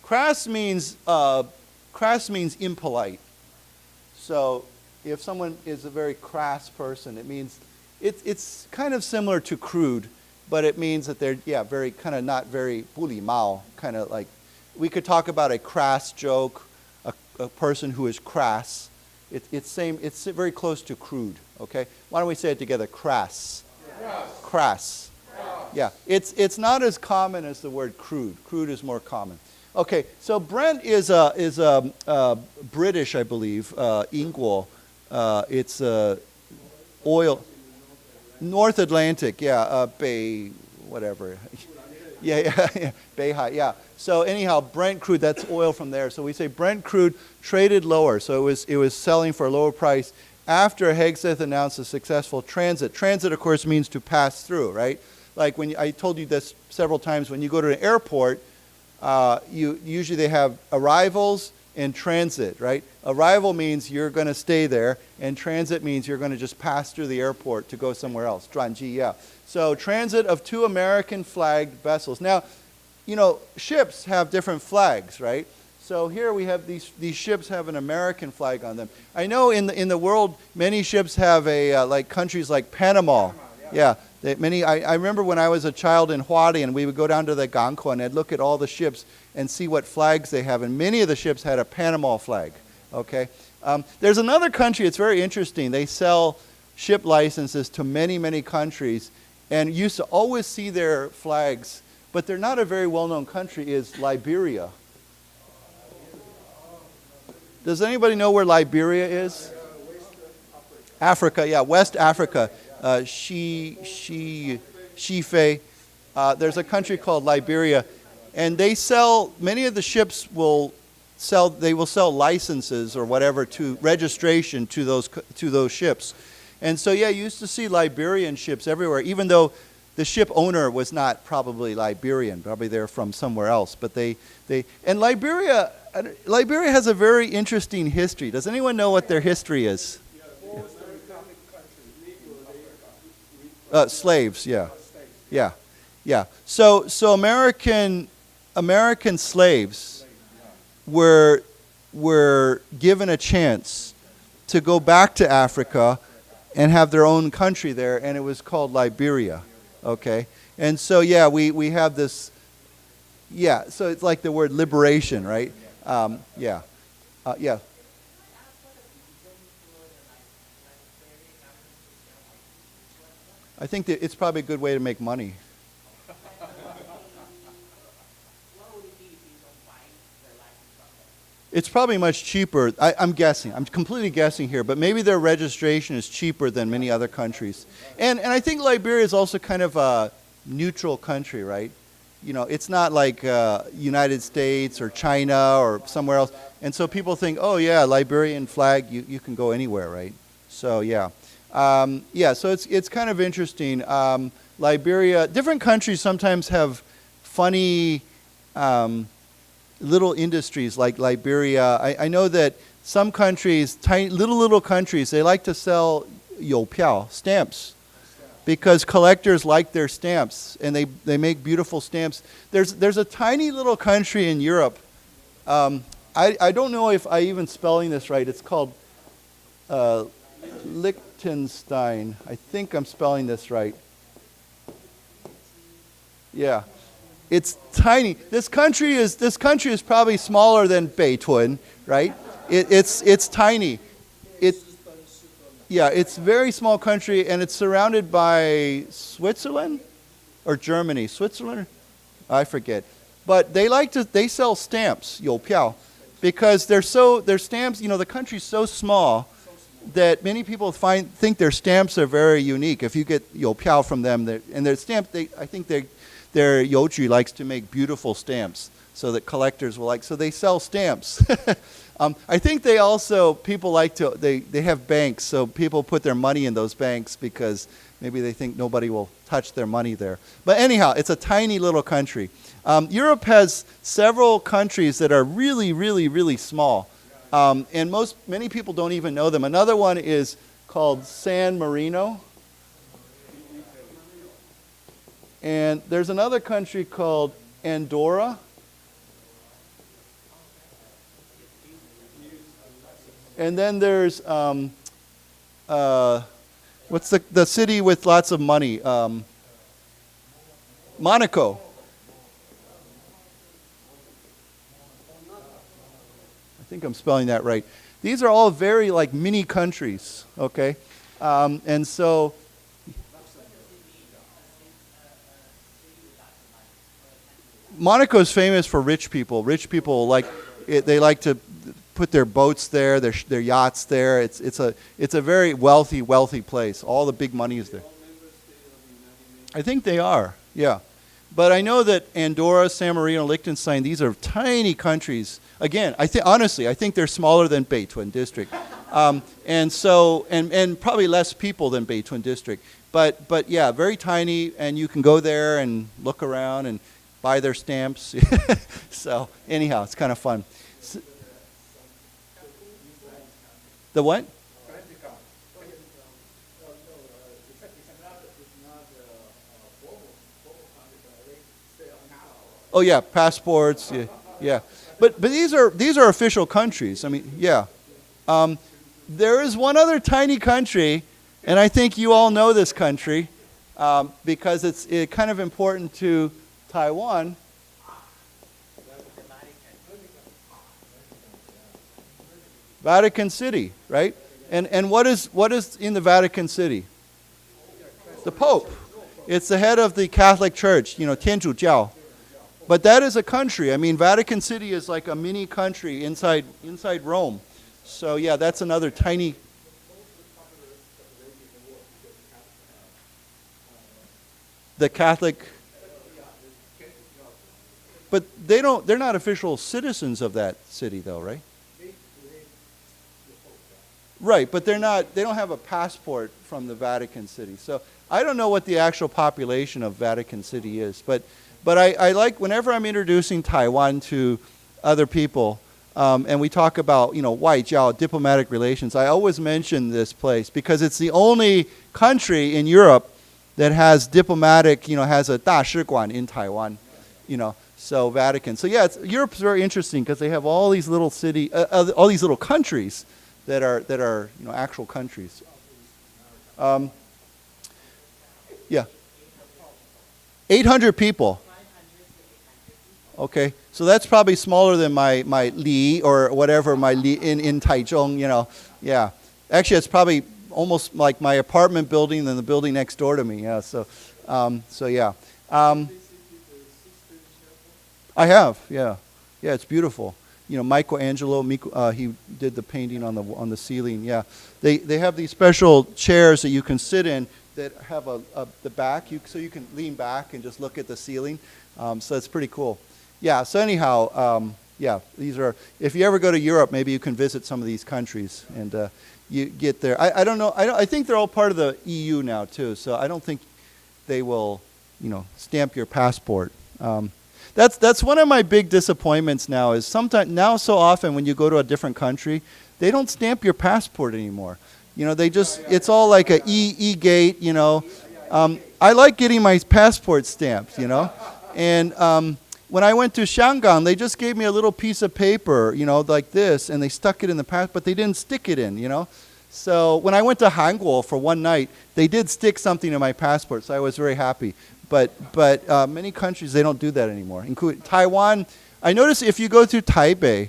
Crass means impolite. So if someone is a very crass person, it means it's kind of similar to crude, but it means that they're very kind of not very 不礼貌, kind of like we could talk about a crass joke, a person who is crass. It's very close to crude. Okay, why don't we say it together? Crass. Crass. Yeah, it's not as common as the word crude. Crude is more common. Okay, so Brent is British, I believe. 英国, it's oil. North Atlantic, yeah, 北 whatever. Yeah. Beihai, yeah. So anyhow, Brent crude, that's oil from there. So we say Brent crude traded lower. So it was selling for a lower price after Hegseth announced a successful transit. Transit, of course, means to pass through, right? Like I told you this several times, when you go to an airport, usually they have arrivals and transit, right? Arrival means you're going to stay there, and transit means you're going to just pass through the airport to go somewhere else. 转机, yeah. So transit of 2 American flagged vessels. Now, ships have different flags, right? So here we have these ships have an American flag on them. I know in the world many ships have like countries like Panama. Yeah. I remember when I was a child in Huari, and we would go down to the Gangko and I'd look at all the ships and see what flags they have, and many of the ships had a Panama flag. Okay. There's another country. It's very interesting. They sell ship licenses to many countries, and you used to always see their flags, but they're not a very well-known country. Is Liberia. Does anybody know where Liberia is? Africa, yeah, West Africa. Shifei. There's a country called Liberia, and many of the ships will sell licenses or whatever to registration to those ships. And so yeah, you used to see Liberian ships everywhere, even though the ship owner was not probably Liberian, probably they're from somewhere else. But and Liberia has a very interesting history. Does anyone know what their history is? Slaves, yeah. So American slaves were given a chance to go back to Africa and have their own country there, and it was called Liberia. Okay, and so yeah, we have this. Yeah, so it's like the word liberation, right? Yeah. I think that it's probably a good way to make money. It's probably much cheaper. I'm guessing. I'm completely guessing here, but maybe their registration is cheaper than many other countries. And I think Liberia is also kind of a neutral country, right? It's not like United States or China or somewhere else. And so people think, oh yeah, Liberian flag, you can go anywhere, right? So yeah. So it's kind of interesting. Liberia, different countries sometimes have funny little industries like Liberia. I know that some countries, tiny little countries, they like to sell 邮票, stamps, because collectors like their stamps, and they make beautiful stamps. There's a tiny little country in Europe. I don't know if I even spelling this right. It's called Liechtenstein. I think I'm spelling this right. Yeah. It's tiny. This country is probably smaller than Beitun, right? It's tiny. It's a very small country, and it's surrounded by Switzerland or Germany. Switzerland? I forget. But they sell stamps, 邮票, because their stamps, the country's so small that many people think their stamps are very unique. If you get 邮票 from them, and their stamp, I think their Yoju likes to make beautiful stamps so that collectors will like. So they sell stamps. I think they have banks, so people put their money in those banks because maybe they think nobody will touch their money there. But anyhow, it's a tiny little country. Europe has several countries that are really, really, really small. And many people don't even know them. Another one is called San Marino. And there's another country called Andorra. And then there's what's the city with lots of money? Monaco. I think I'm spelling that right. These are all very like mini countries, okay? And so Monaco is famous for rich people. Rich people they like to put their boats there, their yachts there. It's a very wealthy place. All the big money is there. I think they are. Yeah. But I know that Andorra, San Marino, Liechtenstein, these are tiny countries. Again, honestly, I think they're smaller than Beitun district. And probably less people than Beitun district. But yeah, very tiny, and you can go there and look around and buy their stamps. So anyhow, it's kind of fun. The what? Oh yeah, passports. Yeah, yeah. But these are official countries. I mean, yeah. There is one other tiny country, and I think you all know this country because it's kind of important to Taiwan. Vatican City, right? And what is in the Vatican City? The Pope. It's the head of the Catholic Church, 天主教. But that is a country. I mean, Vatican City is like a mini country inside Rome. So yeah, that's another tiny. The Catholic. But they're not official citizens of that city though, right? Right, but they don't have a passport from the Vatican City. So I don't know what the actual population of Vatican City is, but I like whenever I'm introducing Taiwan to other people, and we talk about, 外交, diplomatic relations, I always mention this place because it's the only country in Europe that has diplomatic, has a 大使馆 in Taiwan, so Vatican. So yeah, Europe's very interesting because they have all these little all these little countries that are actual countries. Yeah. 800 people. Okay, so that's probably smaller than my Li or whatever, my Li in Taichung, Yeah. Actually, it's probably almost like my apartment building than the building next door to me. Yeah, so yeah. I have, yeah. Yeah, it's beautiful. Michelangelo, he did the painting on the ceiling. Yeah, they have these special chairs that you can sit in that have the back, so you can lean back and just look at the ceiling. So it's pretty cool. Yeah. So anyhow, yeah, these are. If you ever go to Europe, maybe you can visit some of these countries and you get there. I don't know. I think they're all part of the EU now too. So I don't think they will, stamp your passport. That's one of my big disappointments now is so often when you go to a different country, they don't stamp your passport anymore. They just, it's all like a e-gate, I like getting my passport stamped, And when I went to Shanghai, they just gave me a little piece of paper, like this, and they stuck it in the passport, but they didn't stick it in, So when I went to Hangul for one night, they did stick something in my passport, so I was very happy. But many countries, they don't do that anymore, including Taiwan. I notice if you go through Taipei,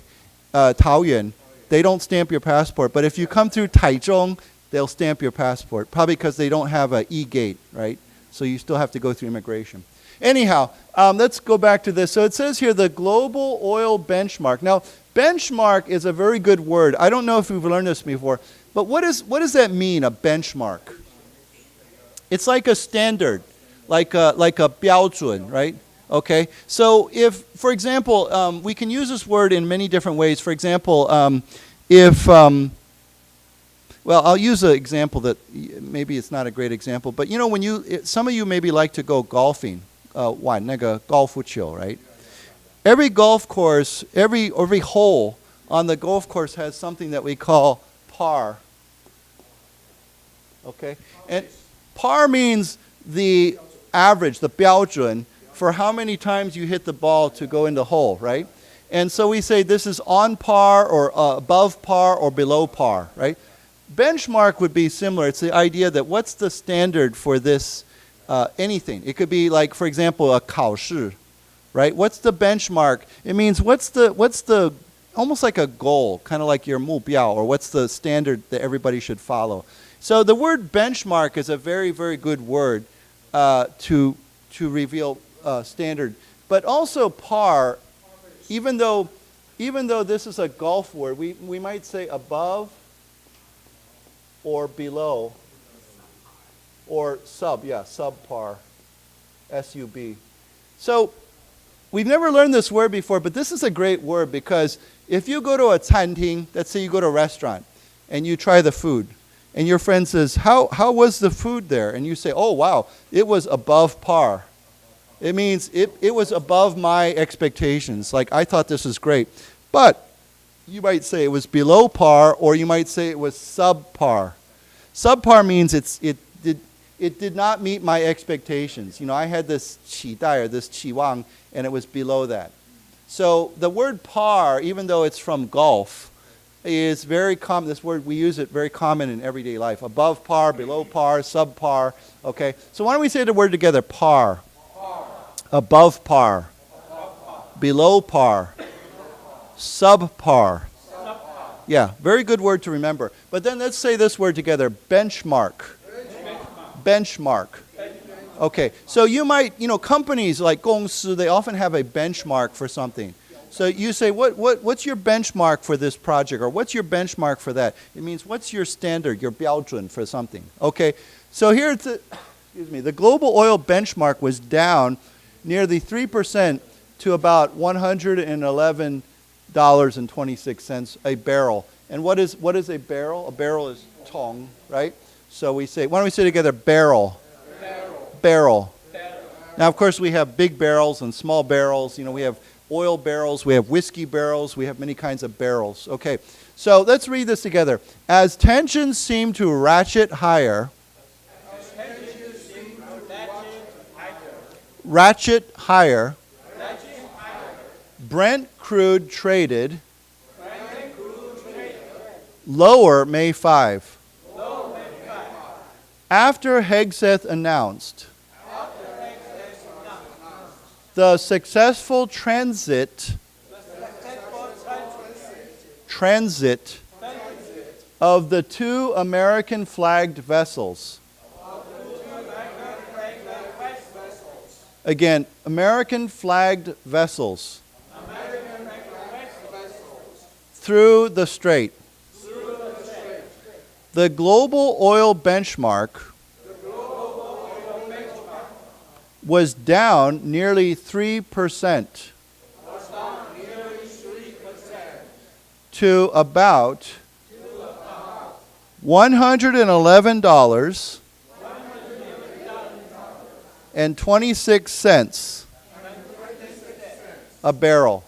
Taoyuan, they don't stamp your passport. But if you come through Taichung, they'll stamp your passport, probably because they don't have an e-gate, right? So you still have to go through immigration. Anyhow, let's go back to this. So it says here, the global oil benchmark. Now, benchmark is a very good word. I don't know if we've learned this before, but what does that mean, a benchmark? It's like a standard. Like a 标准, right? Okay. So if, for example, we can use this word in many different ways. For example, well, I'll use an example that maybe it's not a great example, but when some of you maybe like to go golfing, 玩那个高尔夫球, right? Every golf course, every hole on the golf course has something that we call par. Okay, and par means the average, the 标准, for how many times you hit the ball to go in the hole, right? And so we say this is on par or above par or below par, right? Benchmark would be similar. It's the idea that what's the standard for this anything. It could be like, for example, a 考试, right? What's the benchmark? It means what's the almost like a goal, kind of like your 目标, or what's the standard that everybody should follow. So the word benchmark is a very, very good word to reveal standard. But also par, even though this is a golf word, we might say above or below or subpar, SUB. So we've never learned this word before, but this is a great word because if you go to a 餐厅, let's say you go to a restaurant and you try the food, and your friend says, how was the food there? And you say, oh, wow, it was above par. It means it was above my expectations. Like, I thought this was great. But you might say it was below par, or you might say it was subpar. Subpar means it did not meet my expectations. You know, I had this 期待 or this 期望, and it was below that. So the word par, even though it's from golf, is very common. This word, we use it very common in everyday life. Above par, below par, subpar. Okay, so why don't we say the word together? Par. Par. Above par. Above par. Below par. Subpar. Yeah, very good word to remember. But then let's say this word together. Benchmark. Benchmark. Okay, so you might, companies like 公司, they often have a benchmark for something. So you say, what's your benchmark for this project? Or what's your benchmark for that? It means, what's your standard, your 标准 for something? Okay, so here the global oil benchmark was down nearly 3% to about $111.26 a barrel. And what is a barrel? A barrel is tong, right? So we say, why don't we say together, barrel. Barrel. Now, of course, we have big barrels and small barrels. We have oil barrels, we have whiskey barrels, we have many kinds of barrels. Okay, so let's read this together. As tensions seem to ratchet higher, Brent crude traded lower May 5. After Hegseth announced the successful transit of the two American flagged vessels. Again, American flagged vessels through the strait. The global oil benchmark was down nearly 3% to about $111.26 a barrel.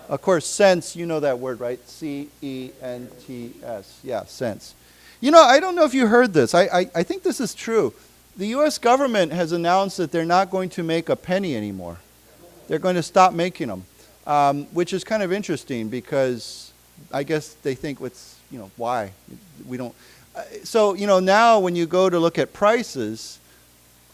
Of course, cents, you know that word, right? C-E-N-T-S. Yeah, cents. I don't know if you heard this. I think this is true. The U.S. government has announced that they're not going to make a penny anymore. They're going to stop making them, which is kind of interesting because I guess they think why? We don't. So, now when you go to look at prices,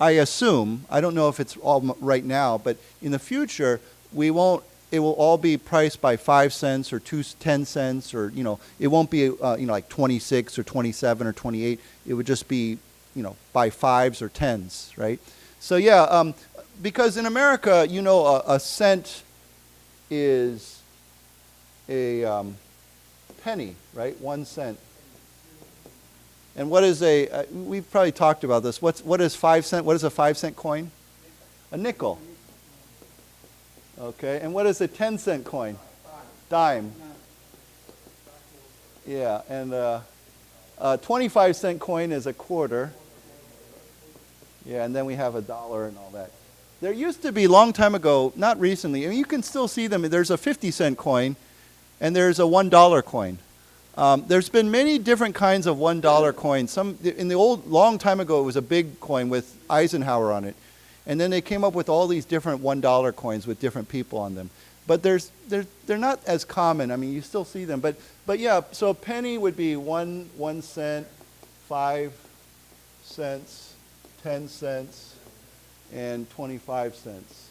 I assume, I don't know if it's all right now, but in the future, it will all be priced by 5 cents or 10 cents or, it won't be, like 26 or 27 or 28. It would just be, by 5s or 10s, right? So yeah, because in America, a cent is a penny, right? 1 cent. And what is we've probably talked about this. What is 5 cent? What is a 5 cent coin? A nickel. Okay, and what is a 10 cent coin? Dime. Yeah, and a 25 cent coin is a quarter. Yeah, and then we have $1 and all that. There used to be, a long time ago, not recently, you can still see them. There's a 50 cent coin, and there's a $1 coin. There's been many different kinds of $1 coins. Some in the long time ago, it was a big coin with Eisenhower on it. And then they came up with all these different $1 coins with different people on them. But they're not as common. I mean, you still see them. But yeah, so a penny would be 1 cent, 5 cents, 10 cents, and 25 cents.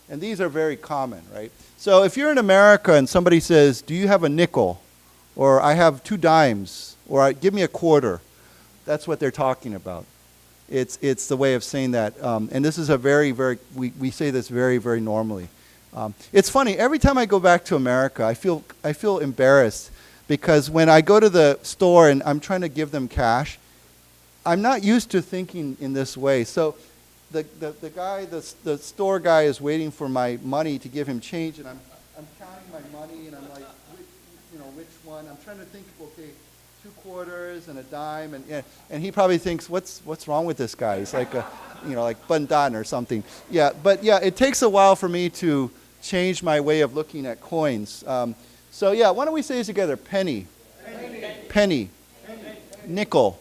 And these are very common, right? So if you're in America and somebody says, do you have a nickel? Or I have 2 dimes, or give me a quarter. That's what they're talking about. It's the way of saying that. And this is a we say this very, very normally. It's funny, every time I go back to America, I feel embarrassed because when I go to the store and I'm trying to give them cash, I'm not used to thinking in this way. So the guy, the store guy is waiting for my money to give him change, and I'm counting my money, and I'm like, which one? I'm trying to think, okay, 2 quarters and a dime, and he probably thinks, what's wrong with this guy? He's like like bandan or something. Yeah, but yeah, it takes a while for me to change my way of looking at coins. So yeah, why don't we say this together? Penny, penny, nickel,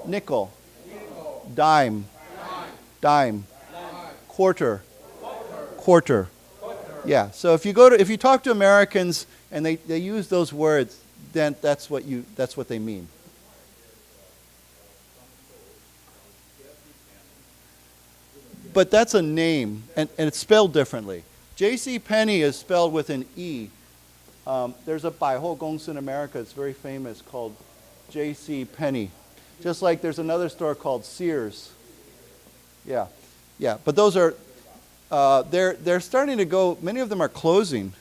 nickel, dime, dime, quarter, quarter. Yeah. So if you talk to Americans and they use those words, then that's what they mean. But that's a name, and it's spelled differently. J.C. Penney is spelled with an E. There's a 百货公司 in America that's very famous called J.C. Penney. Just like there's another store called Sears. Yeah. But those are, they're starting to go, many of them are closing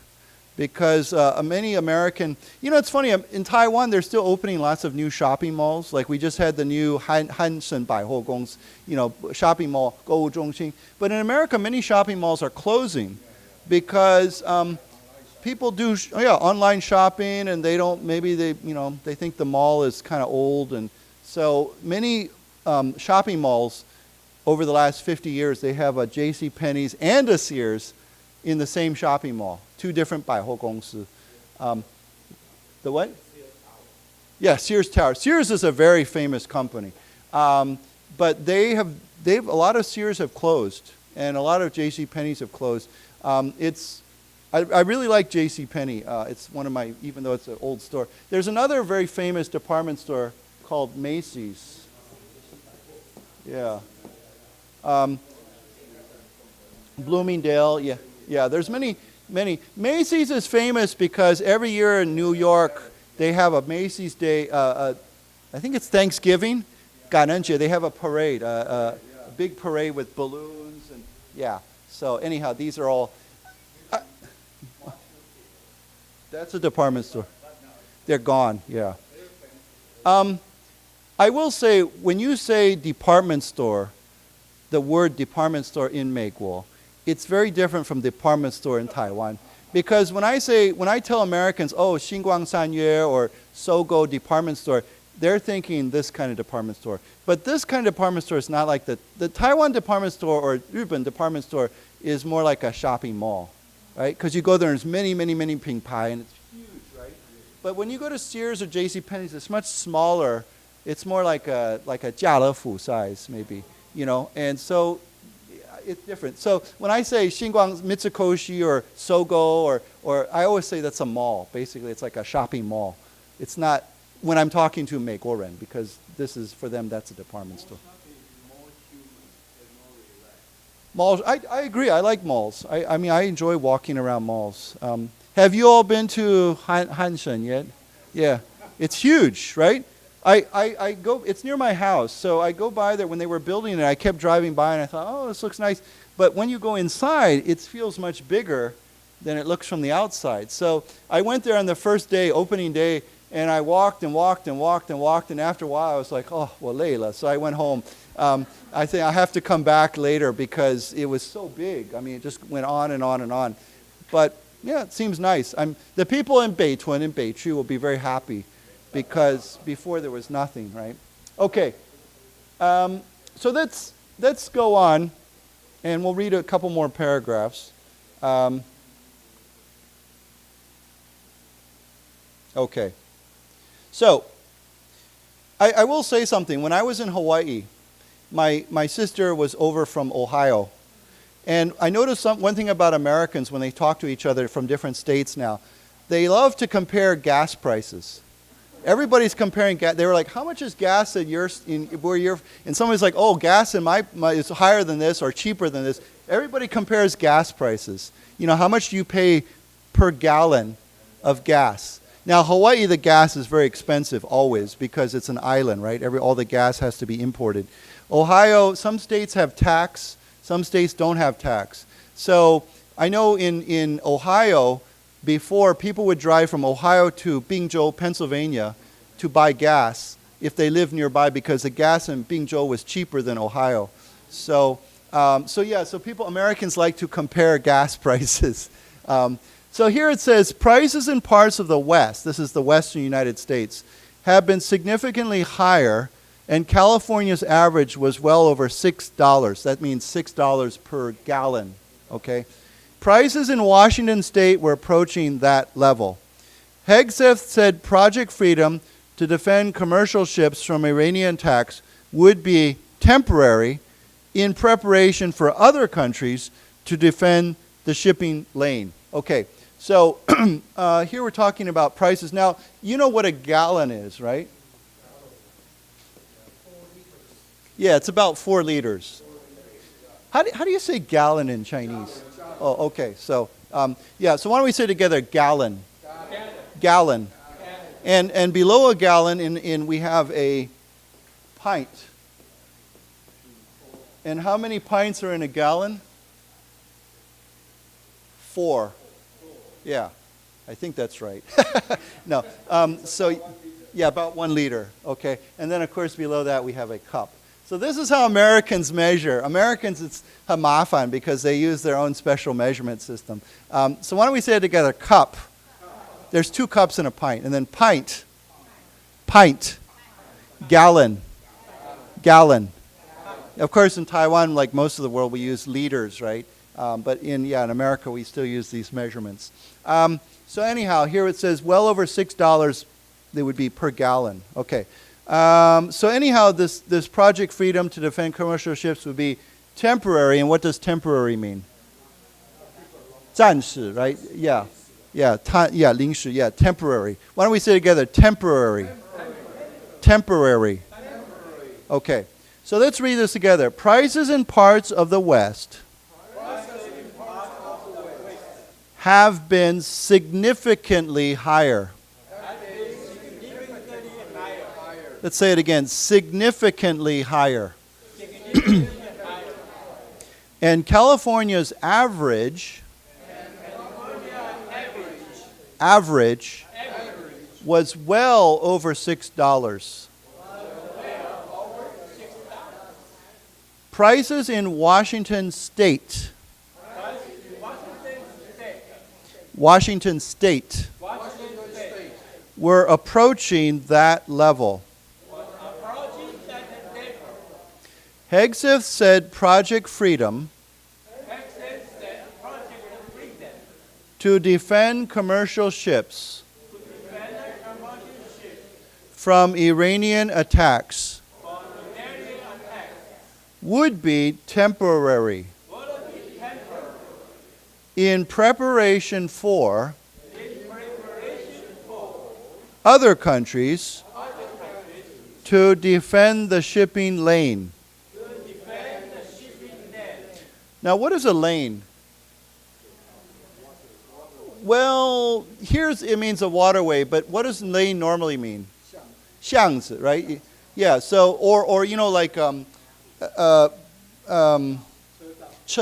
because many American, it's funny, in Taiwan they're still opening lots of new shopping malls. Like we just had the new Hansen 百货公司, shopping mall, 购物中心. But in America, many shopping malls are closing because people do online shopping, and they don't, maybe they think the mall is kind of old, and so many shopping malls over the last 50 years, they have a J.C. Penney's and a Sears in the same shopping mall, 2 different 百货公司. The what? Yeah, Sears Tower. Sears is a very famous company, but they have a lot of Sears have closed, and a lot of J.C. Penney's have closed. I really like J.C. Penney. It's one of my, even though it's an old store. There's another very famous department store called Macy's. Yeah. Bloomingdale, yeah. There's many. Macy's is famous because every year in New York they have a Macy's Day. I think it's Thanksgiving, 感恩节. They have a parade, a big parade with balloons and yeah. So anyhow, these are all. That's a department store. They're gone. Yeah. I will say, when you say department store, the word department store in 美国, it's very different from department store in Taiwan. Because when I tell Americans, oh, 星光三月 or Sogo department store, they're thinking this kind of department store. But this kind of department store is not like the Taiwan department store or日本department store is more like a shopping mall, right? Because you go there and there's many, many, many 品牌 and it's huge, right? But when you go to Sears or J.C. Penney's, it's much smaller. It's more like a 家乐福 size, maybe, and so it's different. So when I say 星光 Mitsukoshi or Sogo or I always say that's a mall. Basically, it's like a shopping mall. It's not when I'm talking to 美国人, because this is, for them, that's a department store. Malls, I agree. I like malls. I mean, I enjoy walking around malls. Have you all been to Hansen yet? Yeah. It's huge, right? I go, it's near my house, so I go by there when they were building it. I kept driving by and I thought, oh, this looks nice. But when you go inside, it feels much bigger than it looks from the outside. So I went there on the first day, opening day, and I walked and walked and walked and walked, and after a while I was like, oh, well, Layla. So I went home. I think I have to come back later because it was so big. I mean, it just went on and on and on. But yeah, it seems nice. The people in Beitun and Beichu will be very happy, because before there was nothing, right? Okay, so let's go on, and we'll read a couple more paragraphs. Okay, so I will say something. When I was in Hawaii, my sister was over from Ohio, and I noticed one thing about Americans when they talk to each other from different states now. They love to compare gas prices. Everybody's comparing gas. They were like, how much is gas at where you're, and somebody's like, oh, gas in my is higher than this or cheaper than this. Everybody compares gas prices. How much do you pay per gallon of gas? Now, Hawaii, the gas is very expensive always because it's an island, right? All the gas has to be imported. Ohio, some states have tax, some states don't have tax. So I know in Ohio, before, people would drive from Ohio to Bingzhou, Pennsylvania, to buy gas if they lived nearby, because the gas in Bingzhou was cheaper than Ohio. So So Americans like to compare gas prices. So here it says, prices in parts of the West, this is the Western United States, have been significantly higher, and California's average was well over $6. That means $6 per gallon, okay? Prices in Washington State were approaching that level. Hegseth said Project Freedom to defend commercial ships from Iranian attacks would be temporary in preparation for other countries to defend the shipping lane. Okay, so here we're talking about prices. Now, you know what a gallon is, right? Yeah, it's about 4 liters. How do you say gallon in Chinese? Oh, okay, so so why don't we say together gallon? Gallon. And below a gallon we have a pint. And how many pints are in a gallon? 4. Yeah, I think that's right. No, about 1 liter, okay. And then of course below that we have a cup. So this is how Americans measure. Americans, it's 很麻烦 because they use their own special measurement system. So why don't we say it together, cup. There's 2 cups in a pint. And then pint, gallon, gallon. Of course, in Taiwan, like most of the world, we use liters, right? But in America, we still use these measurements. So anyhow, here it says well over $6, they would be per gallon. Okay. So anyhow, this Project Freedom to defend commercial ships would be temporary. And what does temporary mean? 暂时, right? Yeah. 临时, temporary. Why don't we say together, temporary? Temporary. Okay. So let's read this together. Prices in parts of the West have been significantly higher. Let's say it again, significantly higher. And California's average was well over $6. Prices in Washington State were approaching that level. Hegseth said Project Freedom to defend commercial ships from Iranian attacks would be temporary in preparation for other countries to defend the shipping lane. Now, what is a lane? Well, it means a waterway, but what does lane normally mean? 巷子, right? Yeah, so, or you know, like, 车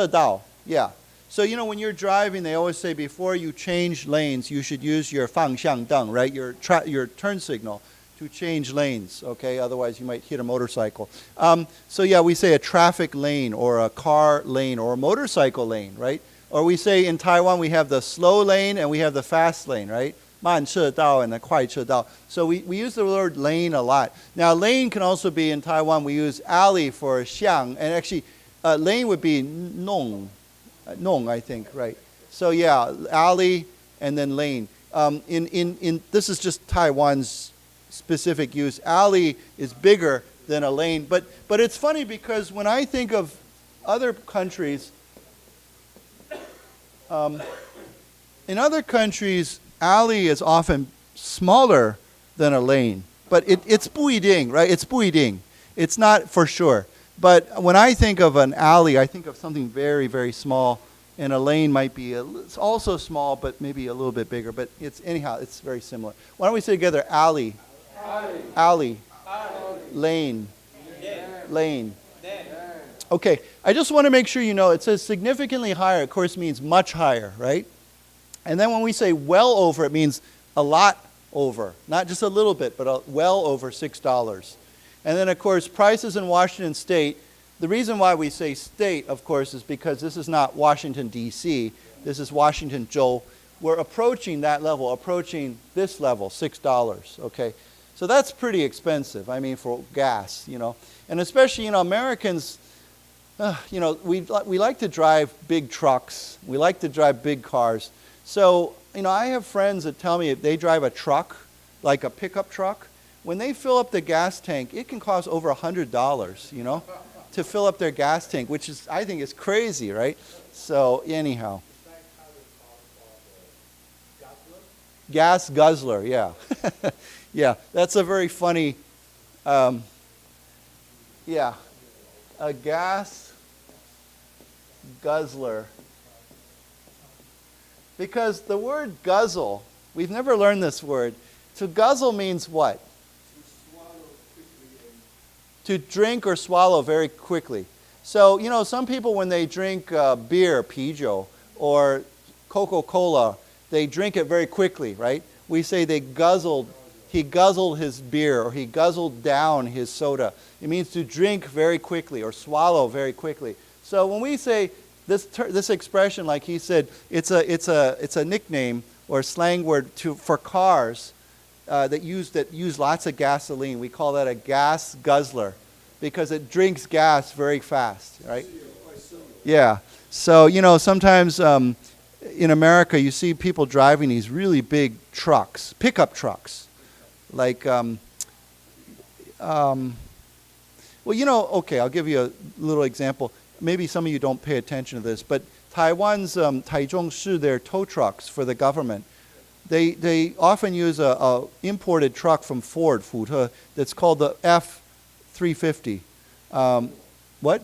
道, yeah. So, you know, when you're driving, they always say before you change lanes, you should use your 方向灯, right? Your turn signal to change lanes, okay? Otherwise, you might hit a motorcycle. So, we say a traffic lane or a car lane or a motorcycle lane, right? Or we say in Taiwan, we have the slow lane and we have the fast lane, right? 慢车道 and the 快车道. So we use the word lane a lot. Now, lane can also be in Taiwan, we use alley for 巷, and actually, lane would be 弄, I think, right? So alley and then lane. This is just Taiwan's specific use. Alley is bigger than a lane, but it's funny because when I think of other countries, in other countries, alley is often smaller than a lane, but it's 不一定, right? It's 不一定. It's not for sure. But when I think of an alley, I think of something very, very small, and a lane might be it's also small, but maybe a little bit bigger. But it's very similar. Why don't we say together, alley, alley, lane, lane. Okay, I just want to make sure you know it says significantly higher, of course, means much higher, right? And then when we say well over, it means a lot over, not just a little bit, but well over $6. And then, of course, prices in Washington State the reason why we say state, of course, is because this is not Washington, D.C. This is Washington, Zhou. We're approaching that level, approaching this level, $6, okay? So that's pretty expensive, I mean, for gas, you know. And especially, you know, Americans, you know, we like to drive big trucks. We like to drive big cars. So, you know, I have friends that tell me if they drive a truck, like a pickup truck, when they fill up the gas tank, it can cost over $100, you know, to fill up their gas tank, which is, I think, is crazy, right? So, anyhow. Gas guzzler, yeah. Yeah, that's a very funny, yeah, a gas guzzler. Because the word guzzle, we've never learned this word. To guzzle means what? To swallow quickly. To drink or swallow very quickly. So, you know, some people when they drink beer, pijo, or Coca-Cola, they drink it very quickly, right? We say he guzzled his beer, or he guzzled down his soda. It means to drink very quickly or swallow very quickly. So when we say this expression, like he said, it's a nickname or slang word for cars that use lots of gasoline. We call that a gas guzzler because it drinks gas very fast, right? Yeah. So, you know, sometimes in America you see people driving these really big trucks, pickup trucks. Like, well, you know, okay, I'll give you a little example. Maybe some of you don't pay attention to this, but Taiwan's Taichung their tow trucks for the government, they often use a imported truck from Ford, that's called the F-350. What?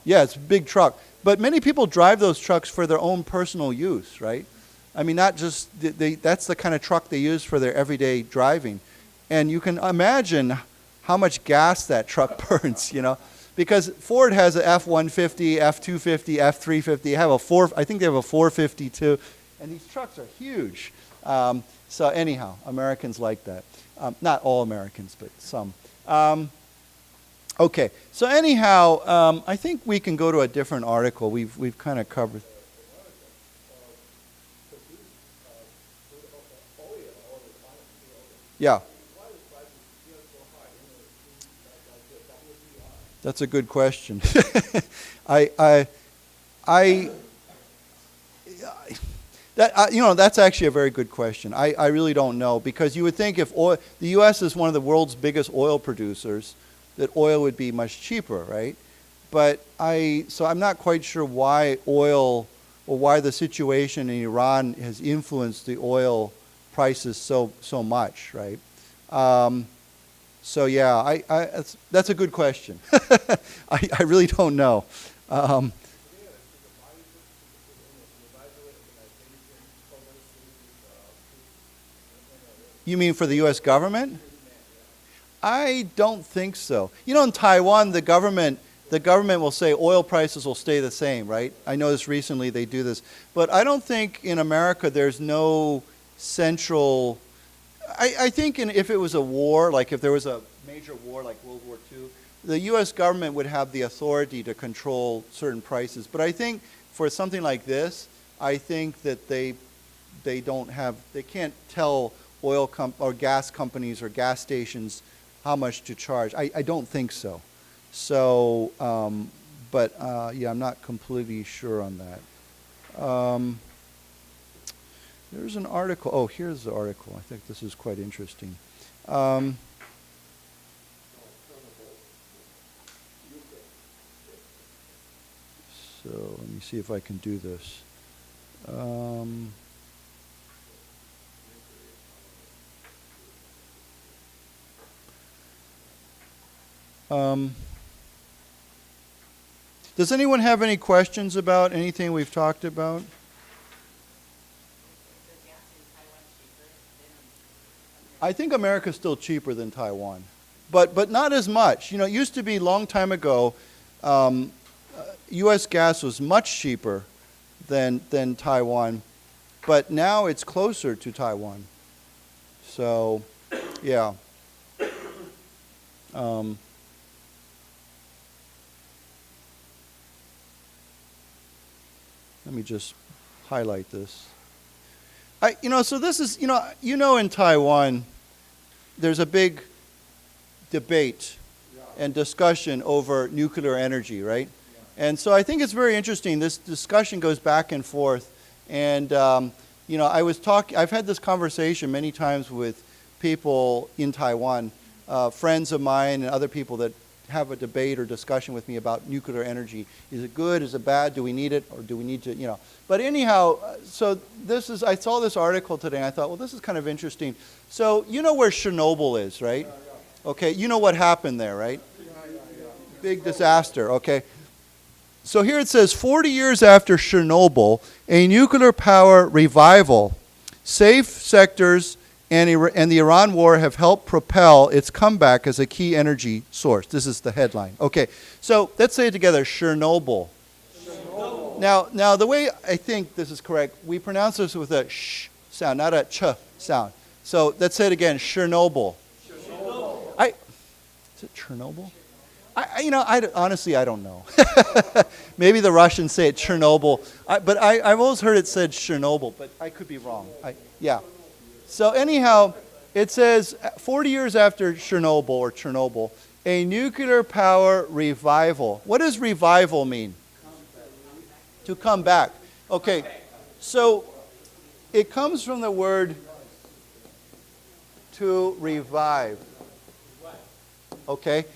Yeah, it's a big truck. But many people drive those trucks for their own personal use, right? I mean, not just, that's the kind of truck they use for their everyday driving. And you can imagine how much gas that truck burns, you know? Because Ford has a F-150, F-250, F-350. They have I think they have a 450 too. And these trucks are huge. So anyhow, Americans like that. Not all Americans, but some. Okay, so anyhow, I think we can go to a different article. We've kind of covered. Yeah. That's a good question. You know, that's actually a very good question. I really don't know, because you would think if the U.S. is one of the world's biggest oil producers, that oil would be much cheaper, right? But so I'm not quite sure why oil, or why the situation in Iran has influenced the oil prices so much, right? So yeah, that's a good question. I really don't know. You mean for the U.S. government? I don't think so. You know, in Taiwan, the government will say oil prices will stay the same, right? I noticed recently they do this. But I don't think in America there's no central... I think if it was a war, like if there was a major war like World War II, the U.S. government would have the authority to control certain prices. But I think for something like this, I think that they can't tell oil or gas companies or gas stations how much to charge. I don't think so. So, yeah, I'm not completely sure on that. There's an article. Oh, here's the article. I think this is quite interesting. So let me see if I can do this. Does anyone have any questions about anything we've talked about? I think America's still cheaper than Taiwan, but not as much. You know, it used to be a long time ago, U.S. gas was much cheaper than Taiwan, but now it's closer to Taiwan. So, yeah. me just highlight this. So this is, in Taiwan, there's a big debate and discussion over nuclear energy, right? And so I think it's very interesting. This discussion goes back and forth. And, I've had this conversation many times with people in Taiwan, friends of mine and other people that have a debate or discussion with me about nuclear energy. Is it good? Is it bad? Do we need it? Or do we need to, But anyhow, so I saw this article today and I thought, well, this is kind of interesting. So you know where Chernobyl is, right? Okay, you know what happened there, right? Big disaster, okay. So here it says, 40 years after Chernobyl, a nuclear power revival, safe sectors and the Iran war have helped propel its comeback as a key energy source. This is the headline. Okay, so let's say it together, Chernobyl. Now the way I think this is correct, we pronounce this with a sh sound, not a ch sound. So let's say it again, Chernobyl. Is it Chernobyl? Honestly, I don't know. Maybe the Russians say it Chernobyl, but I've always heard it said Chernobyl, but I could be wrong. Yeah. So anyhow, it says 40 years after Chernobyl, a nuclear power revival. What does revival mean? To come back. Okay, so it comes from the word to revive. Okay,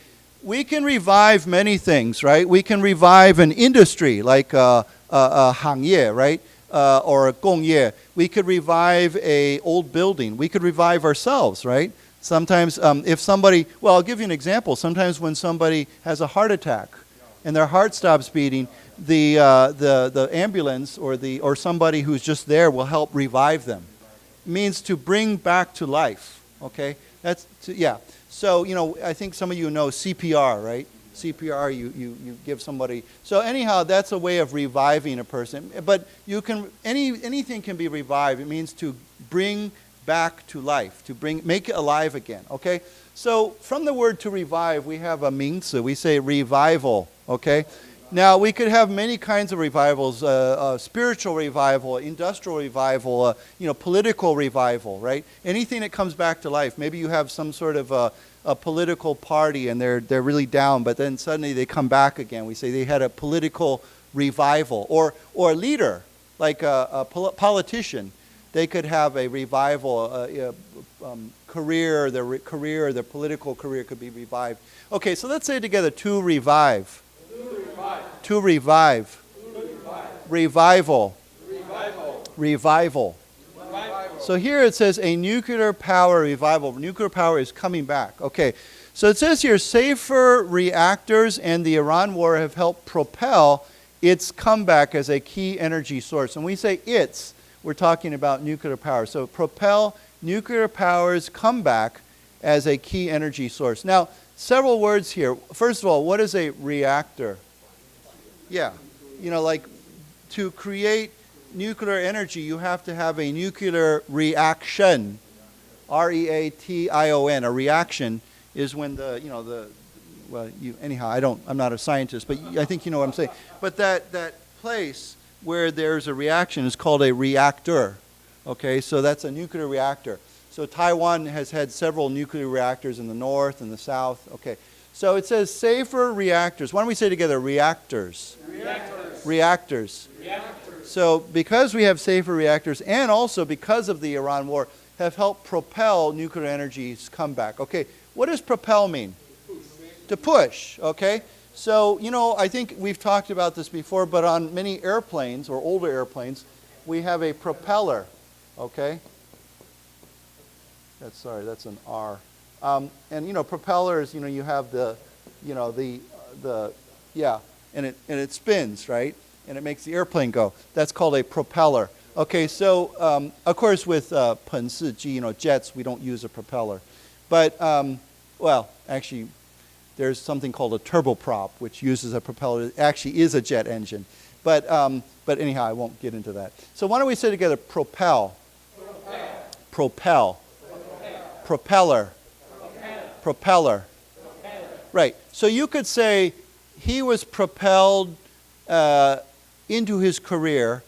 we can revive many things, right? We can revive an industry like hangye, right? Or gongye. We could revive a old building. We could revive ourselves, right? Sometimes if somebody, well, I'll give you an example. Sometimes when somebody has a heart attack and their heart stops beating, the ambulance or somebody who's just there will help revive them. It means to bring back to life, okay? Yeah. So, I think some of you know CPR, right? CPR, you give somebody. So anyhow, that's a way of reviving a person. But you can anything can be revived. It means to bring back to life, make it alive again. Okay. So from the word to revive, we have a 名词. We say revival. Okay. Now we could have many kinds of revivals: spiritual revival, industrial revival, political revival. Right? Anything that comes back to life. Maybe you have some sort of a political party and they're really down, but then suddenly they come back again. We say they had a political revival, or a leader, like a politician. They could have a revival, their political career could be revived. Okay, so let's say it together: to revive. To revive. Revival. Revival. So here it says a nuclear power revival. Nuclear power is coming back. Okay, so it says here, safer reactors and the Iran war have helped propel its comeback as a key energy source. When we say its, we're talking about nuclear power. So propel nuclear power's comeback as a key energy source. Now, several words here. First of all, what is a reactor? Yeah, like to create nuclear energy, you have to have a nuclear reaction. R-E-A-T-I-O-N. A reaction is when I'm not a scientist, but I think you know what I'm saying. But that place where there's a reaction is called a reactor. Okay, so that's a nuclear reactor. So Taiwan has had several nuclear reactors in the north and the south. Okay, so it says safer reactors. Why don't we say together, reactors? Reactors. Reactors. So because we have safer reactors and also because of the Iran war have helped propel nuclear energy's comeback. Okay, what does propel mean? To push, okay? So, I think we've talked about this before, but on many airplanes or older airplanes, we have a propeller, okay? That's an R. And propellers, you have and it spins, right? And it makes the airplane go. That's called a propeller. Okay, so of course with 喷射机, jets, we don't use a propeller. But, actually, there's something called a turboprop, which uses a propeller. It actually is a jet engine. But anyhow, I won't get into that. So why don't we say together, propel. Propel. Propeller. Propeller. Right. So you could say he was propelled into his career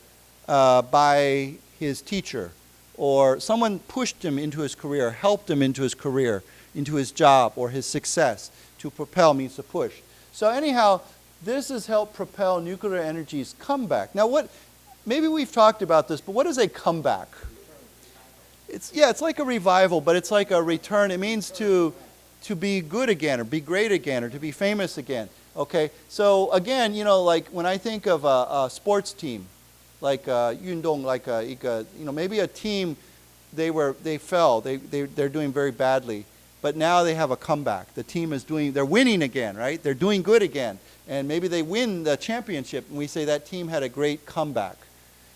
by his teacher, or someone pushed him into his career, helped him into his career, into his job or his success. To propel means to push. So anyhow, this has helped propel nuclear energy's comeback. Now maybe we've talked about this, but what is a comeback? It's like a revival, but it's like a return. It means to be good again, or be great again, or to be famous again. Okay, so again, like when I think of a sports team, like Yundong, like maybe a team, they fell, they're doing very badly, but now they have a comeback. The team they're winning again, right? They're doing good again, and maybe they win the championship, and we say that team had a great comeback.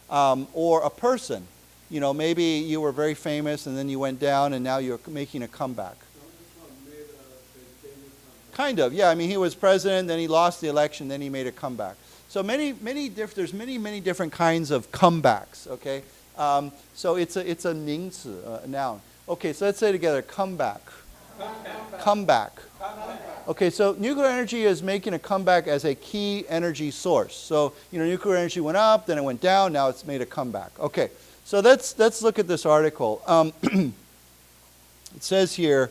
Or a person, maybe you were very famous, and then you went down, and now you're making a comeback. Kind of, yeah. I memean, he was president, then he lost the election, then he made a comeback. So there's many different kinds of comebacks. Okay, so it's a 名词, a noun. Okay, so let's say together, comeback. Comeback. Okay, so nuclear energy is making a comeback as a key energy source. So nuclear energy went up, then it went down. Now it's made a comeback. Okay, so let's look at this article. It says here.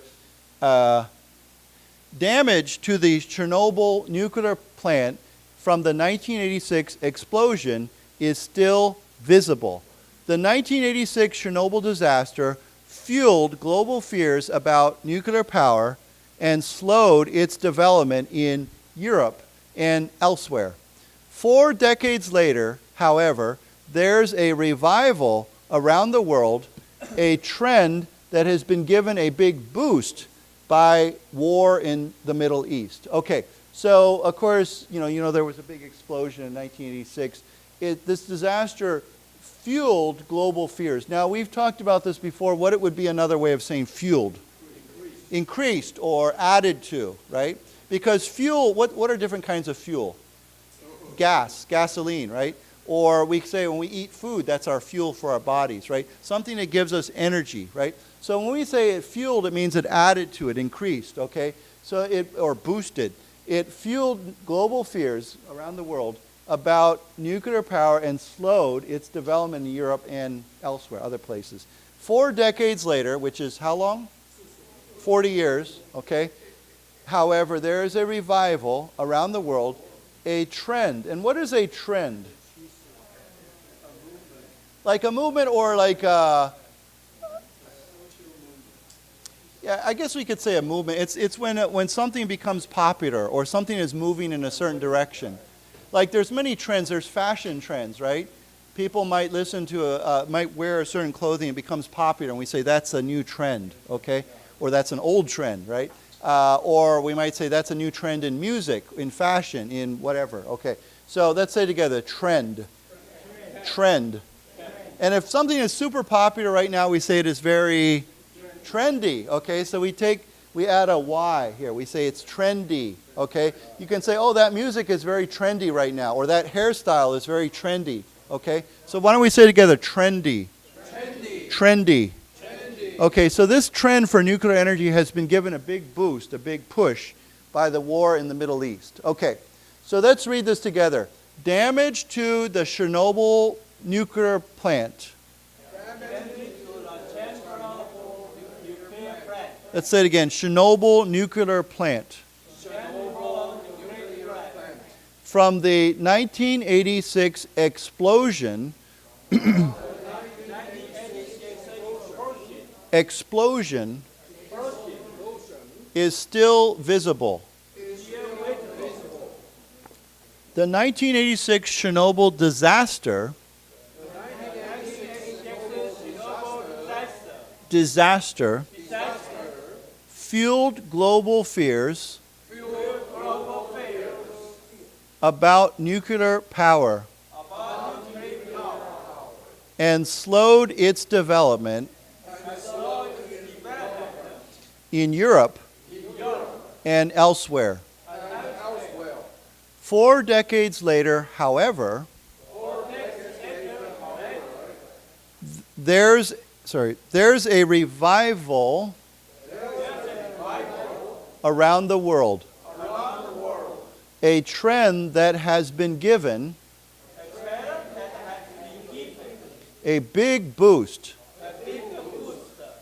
Damage to the Chernobyl nuclear plant from the 1986 explosion is still visible. The 1986 Chernobyl disaster fueled global fears about nuclear power and slowed its development in Europe and elsewhere. 4 decades later, however, there's a revival around the world, a trend that has been given a big boost by war in the Middle East. Okay, so of course, there was a big explosion in 1986. This disaster fueled global fears. Now, we've talked about this before. What it would be another way of saying fueled? Increased or added to, right? Because fuel, what are different kinds of fuel? Gasoline, right? Or we say when we eat food, that's our fuel for our bodies, right? Something that gives us energy, right? So when we say it fueled, it means it added to it, increased, okay? Or boosted. It fueled global fears around the world about nuclear power and slowed its development in Europe and elsewhere, other places. 4 decades later, which is how long? 40 years, okay? However, there is a revival around the world, a trend. And what is a trend? Like a movement or like yeah, I guess we could say a movement. It's when something becomes popular or something is moving in a certain direction. Like there's many trends. There's fashion trends, right? People might might wear a certain clothing. It becomes popular, and we say that's a new trend, okay? Or that's an old trend, right? Or we might say that's a new trend in music, in fashion, in whatever, okay? So let's say together, trend. Trend. And if something is super popular right now, we say it is very trendy, okay? So we add a Y here. We say it's trendy, okay? You can say, oh, that music is very trendy right now, or that hairstyle is very trendy, okay? So why don't we say together, trendy? Trendy. Trendy. Trendy. Okay, so this trend for nuclear energy has been given a big boost, a big push by the war in the Middle East. Okay, so let's read this together. Damage to the Chernobyl nuclear plant. Let's say it again. Chernobyl nuclear plant. From the 1986 explosion, explosion is still visible. The 1986 Chernobyl disaster fueled global fears about nuclear power and slowed its development in Europe and elsewhere. 4 decades later, however, there's a revival around the world. A trend that has been given A big boost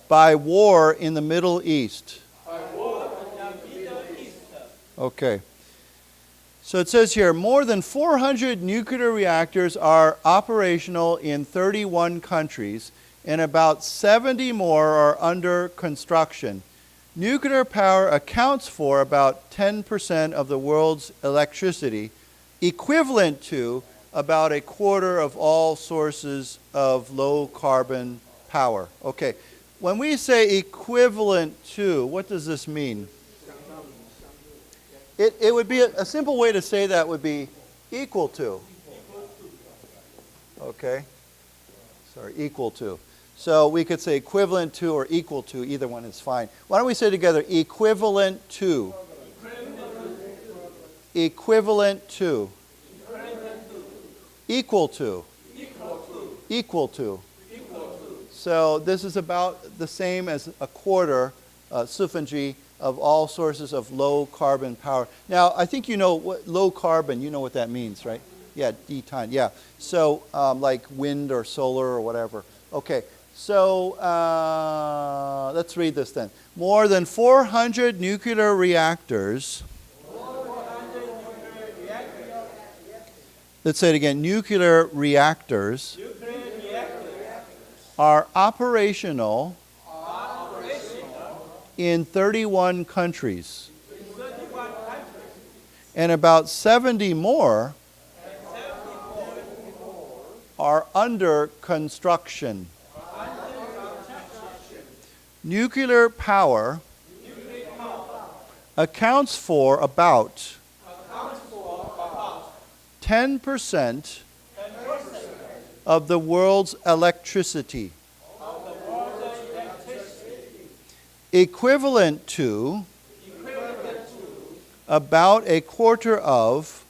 by war in the Middle East. Okay. So it says here, more than 400 nuclear reactors are operational in 31 countries, and about 70 more are under construction. Nuclear power accounts for about 10% of the world's electricity, equivalent to about a quarter of all sources of low carbon power. Okay, when we say equivalent to, what does this mean? It would be a simple way to say that would be equal to. Okay, sorry, equal to. So we could say equivalent to or equal to, either one is fine. Why don't we say together equivalent to? Equivalent to. Equal to. Equal to. So this is about the same as a quarter, suffenji, of all sources of low carbon power. Now, I think you know what low carbon, you know what that means, right? Yeah, D-time, yeah. So like wind or solar or whatever. Okay, so let's read this then. More than 400 nuclear reactors. Let's say it again. Nuclear reactors are operational in 31 countries. And about 70 more are under construction. Nuclear power accounts for about 10% of the world's electricity, equivalent to about a quarter of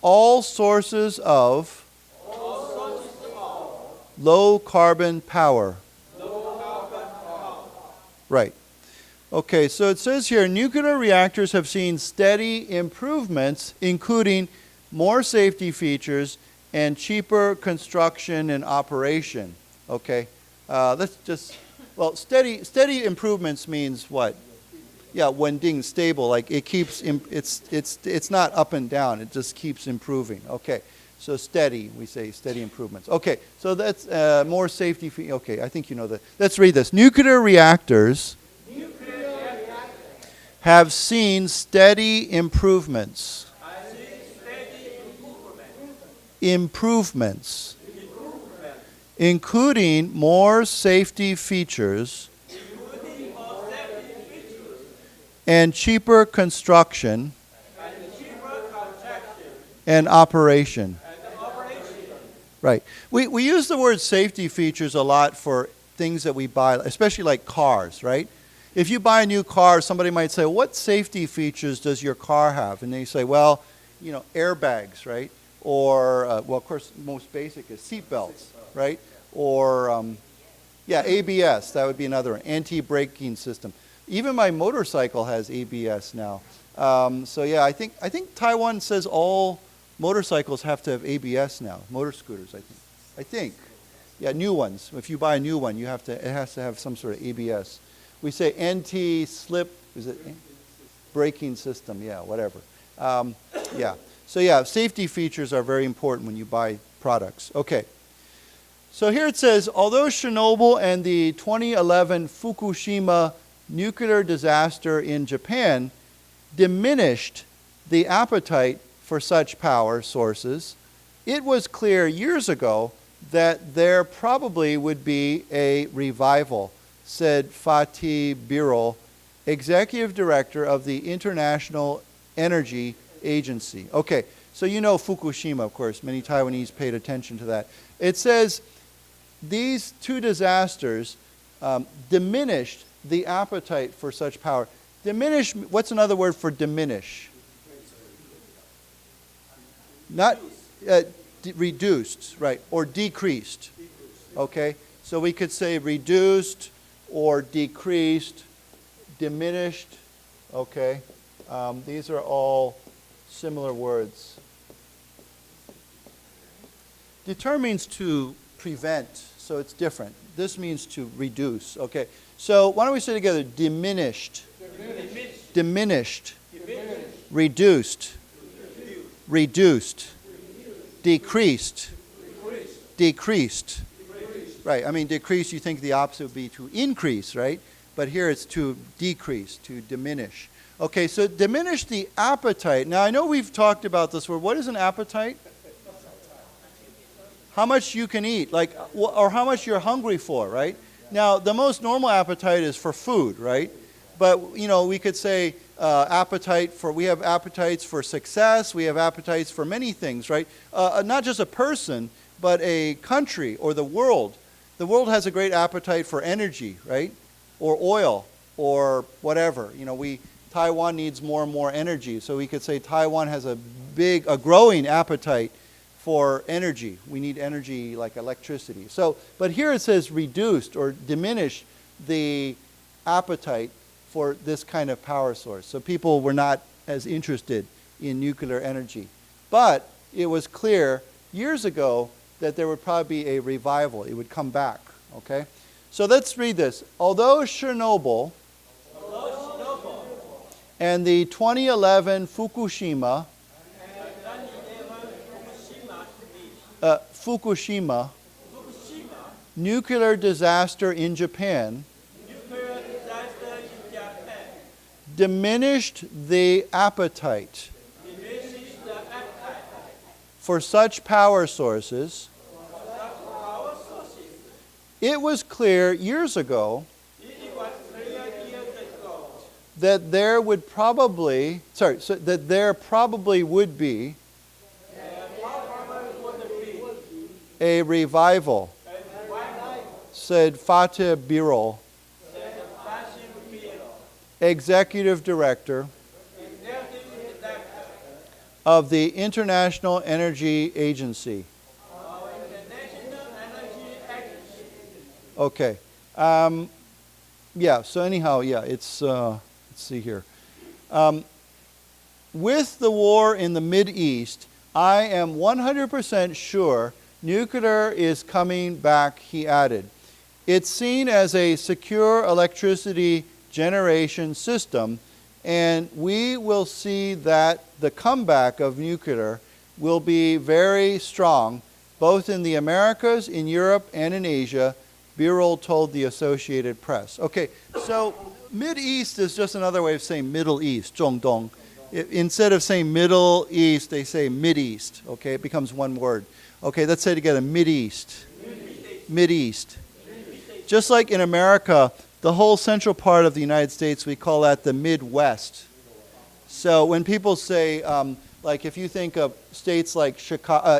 all sources of low carbon power. Right. Okay, so it says here, nuclear reactors have seen steady improvements, including more safety features and cheaper construction and operation. Okay, let's just, well, steady improvements means what? Yeah, when stable, like it keeps, it's not up and down, it just keeps improving. Okay, so steady, we say steady improvements. Okay, so that's more safety, okay, I think you know that. Let's read this. Nuclear reactors have seen steady improvements. Improvements. Including more safety features and cheaper construction and operation. Right. We use the word safety features a lot for things that we buy, especially like cars, right? If you buy a new car, somebody might say, what safety features does your car have? And they say, well, you know, airbags, right? Or, well, of course, most basic is seat belts, right? Or, yeah, ABS, that would be another one, anti-braking system. Even my motorcycle has ABS now. So yeah, I think Taiwan says all motorcycles have to have ABS now, motor scooters, I think. Yeah, new ones. If you buy a new one, it has to have some sort of ABS. We say anti-slip, is it braking system? Yeah, whatever. Yeah. So yeah, safety features are very important when you buy products. Okay. So here it says, although Chernobyl and the 2011 Fukushima nuclear disaster in Japan diminished the appetite for such power sources, it was clear years ago that there probably would be a revival, said Fatih Birol, Executive Director of the International Energy Agency. Okay, so you know Fukushima, of course. Many Taiwanese paid attention to that. It says these two disasters diminished the appetite for such power. Diminish, what's another word for diminish? Not reduced, right, or decreased. Okay, so we could say reduced or decreased, diminished, okay. These are all similar words. Deter means to prevent, so it's different. This means to reduce. Okay, so why don't we say together, diminished, diminished, reduced, reduced, decreased, decreased. Right, I mean decrease, you think the opposite would be to increase, right? But here it's to decrease, to diminish. Okay, so diminish the appetite. Now I know we've talked about this word. What is an appetite? How much you can eat, like, or how much you're hungry for, right? Now, the most normal appetite is for food, right? But, you know, we could say we have appetites for success, we have appetites for many things, right? Not just a person, but a country or the world. The world has a great appetite for energy, right? Or oil, or whatever. You know, Taiwan needs more and more energy, so we could say Taiwan has a growing appetite for energy. We need energy like electricity. So, but here it says reduced or diminish the appetite for this kind of power source. So people were not as interested in nuclear energy. But it was clear years ago that there would probably be a revival. It would come back, okay? So let's read this. Although Chernobyl and the 2011 Fukushima nuclear disaster in Japan diminished the appetite for such power sources, it was clear years ago that there probably would be a revival, said Fatih Birol, Executive Director of the International Energy Agency. Okay. So anyhow, it's, let's see here. With the war in the Mideast, I am 100% sure nuclear is coming back, he added. It's seen as a secure electricity generation system, and we will see that the comeback of nuclear will be very strong, both in the Americas, in Europe, and in Asia, Birol told the Associated Press. Okay, so Mideast is just another way of saying Middle East, Zhongdong. Instead of saying Middle East, they say Mideast. Okay, it becomes one word. Okay, let's say together, Mideast. Mideast. Just like in America, the whole central part of the United States, we call that the Midwest. So when people say, like if you think of states like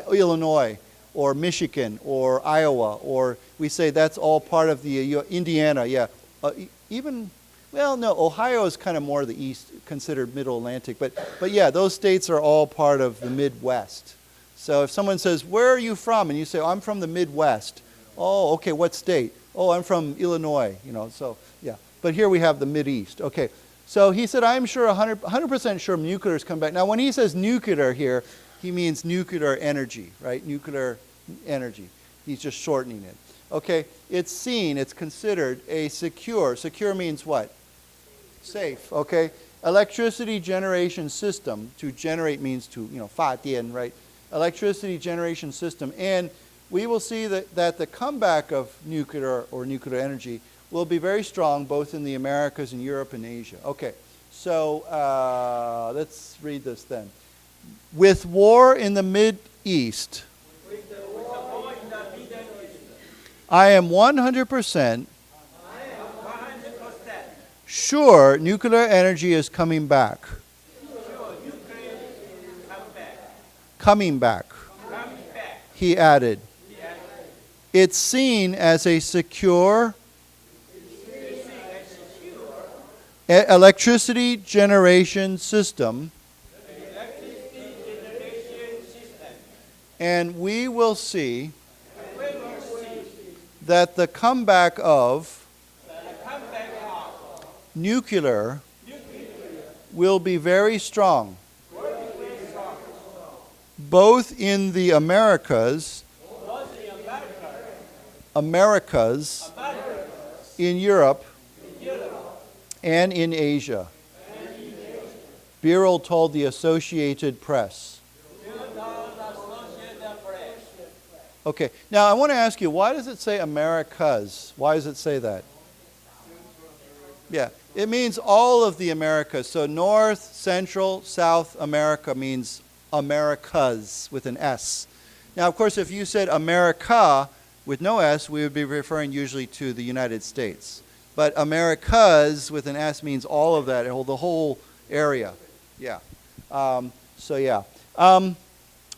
Illinois or Michigan or Iowa, or we say that's all part of the Indiana, Ohio is kind of more the east, considered Middle Atlantic, but yeah, those states are all part of the Midwest. So if someone says, where are you from? And you say, I'm from the Midwest. Oh, okay, what state? Oh, I'm from Illinois, so yeah. But here we have the Mideast. Okay, so he said, I'm sure 100% sure nuclear is coming back. Now, when he says nuclear here, he means nuclear energy, right? Nuclear energy. He's just shortening it. Okay, it's considered a secure means what? Safe, okay? Electricity generation system. To generate means to, 发电, right? Electricity generation system. And we will see that the comeback of nuclear or nuclear energy will be very strong both in the Americas and Europe and Asia. Okay, so let's read this then. With war in the Mideast, I am 100% sure nuclear energy is coming back. Coming back, he added. It's seen as a secure electricity generation system, and we will see that the comeback of nuclear will be very strong, both in the Americas Americas in Europe and in Asia. Bureau told the Associated Press. Okay, now I want to ask you, why does it say Americas? Why does it say that? Yeah, it means all of the Americas. So North, Central, South America means Americas with an S. Now, of course, if you said America with no S, we would be referring usually to the United States. But Americas with an S means all of that, the whole area. Yeah.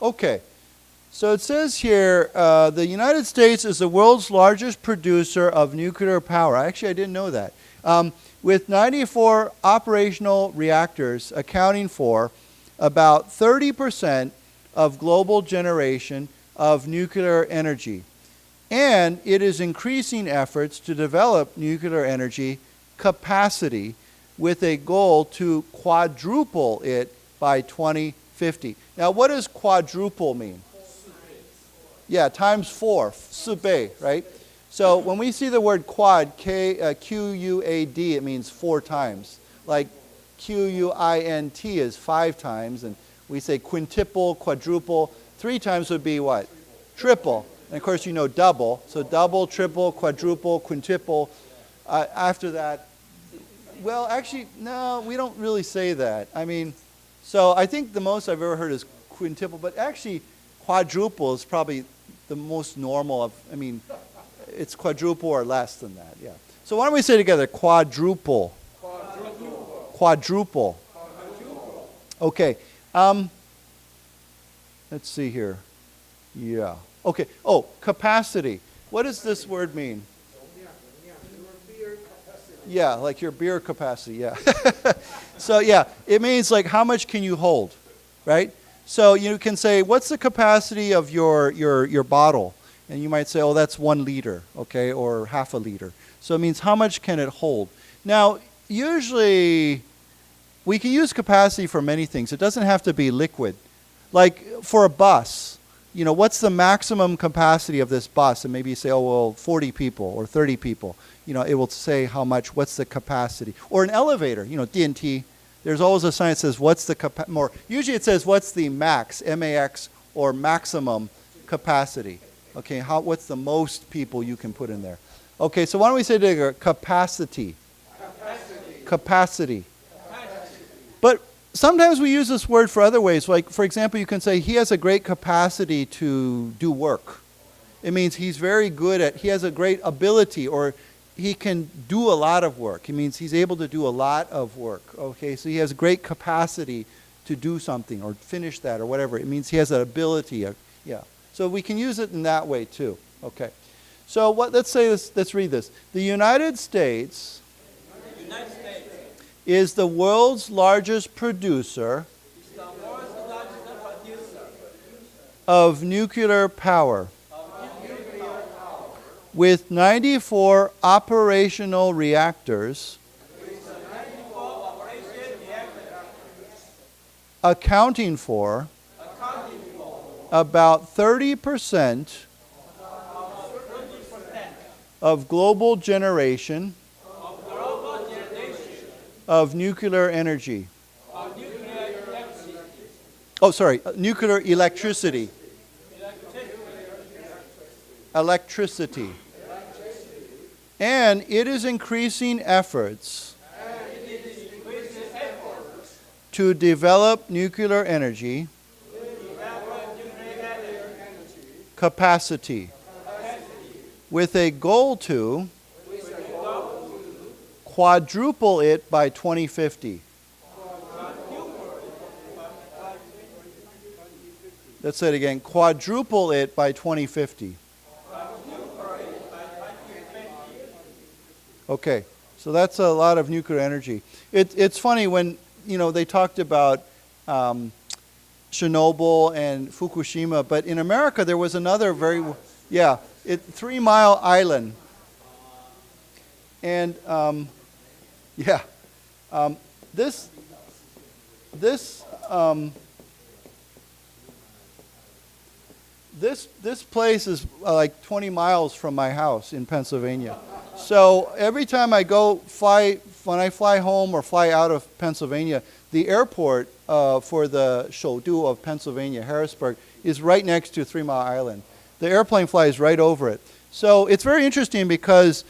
Okay. So it says here, the United States is the world's largest producer of nuclear power. Actually, I didn't know that. With 94 operational reactors accounting for about 30% of global generation of nuclear energy. And it is increasing efforts to develop nuclear energy capacity with a goal to quadruple it by 2050. Now, what does quadruple mean? Yeah, times 4, 4倍, right? So when we see the word quad, Q-U-A-D, it means 4 times. Like Q-U-I-N-T is 5 times, and we say quintuple, quadruple. 3 times would be what? Triple. And of course, you know double. So double, triple, quadruple, quintuple. After that, well, actually, no, we don't really say that. I mean, so I think the most I've ever heard is quintuple, but actually quadruple is probably the most normal of, I mean, it's quadruple or less than that, yeah. So why don't we say together, quadruple. Quadruple. Quadruple. Quadruple. Okay. Let's see here. Yeah. Okay. Oh, capacity. What does this word mean? Yeah, like your beer capacity, yeah. So yeah, it means like how much can you hold, right? So you can say, what's the capacity of your bottle? And you might say, oh, that's 1 liter, okay, or half a liter. So it means how much can it hold? Now, usually we can use capacity for many things. It doesn't have to be liquid. Like for a bus, you know, what's the maximum capacity of this bus? And maybe you say, oh, well, 40 people or 30 people. You know, it will say how much, what's the capacity. Or an elevator, you know, DNT. There's always a sign that says, what's the usually it says, what's the max, M-A-X, or maximum capacity. Okay, what's the most people you can put in there? Okay, so why don't we say together, capacity. Capacity. But sometimes we use this word for other ways. Like, for example, you can say, he has a great capacity to do work. It means he's very good he has a great ability, or he can do a lot of work. It means he's able to do a lot of work. Okay, so he has great capacity to do something or finish that or whatever. It means he has an ability. Yeah. So we can use it in that way too. Okay. So let's say this. Let's read this. The United States is the world's largest producer of nuclear power, with 94 operational reactors accounting for about 30% of global generation of nuclear energy. Oh, sorry, nuclear electricity. Electricity. And it is increasing efforts to develop nuclear energy capacity with a goal to quadruple it by 2050. Let's say it again. Quadruple it by 2050. Okay, so that's a lot of nuclear energy. It's funny when, you know, they talked about Chernobyl and Fukushima, but in America there was another 3 Mile Island. And this place is like 20 miles from my house in Pennsylvania. So every time I when I fly home or fly out of Pennsylvania, the airport for the 首都 of Pennsylvania, Harrisburg, is right next to 3 Mile Island. The airplane flies right over it. So it's very interesting because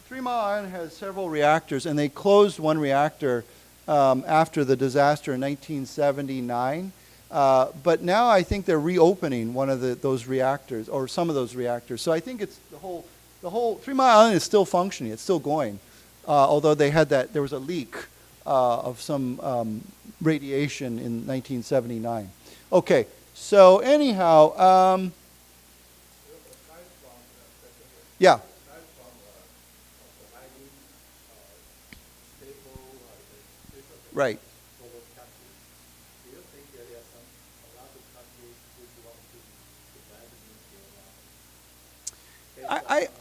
3 Mile Island has several reactors, and they closed one reactor after the disaster in 1979. But now I think they're reopening one of those reactors, or some of those reactors. So I think it's the whole 3 Mile Island is still functioning. It's still going, although there was a leak of some radiation in 1979. Okay, so anyhow, yeah. Right.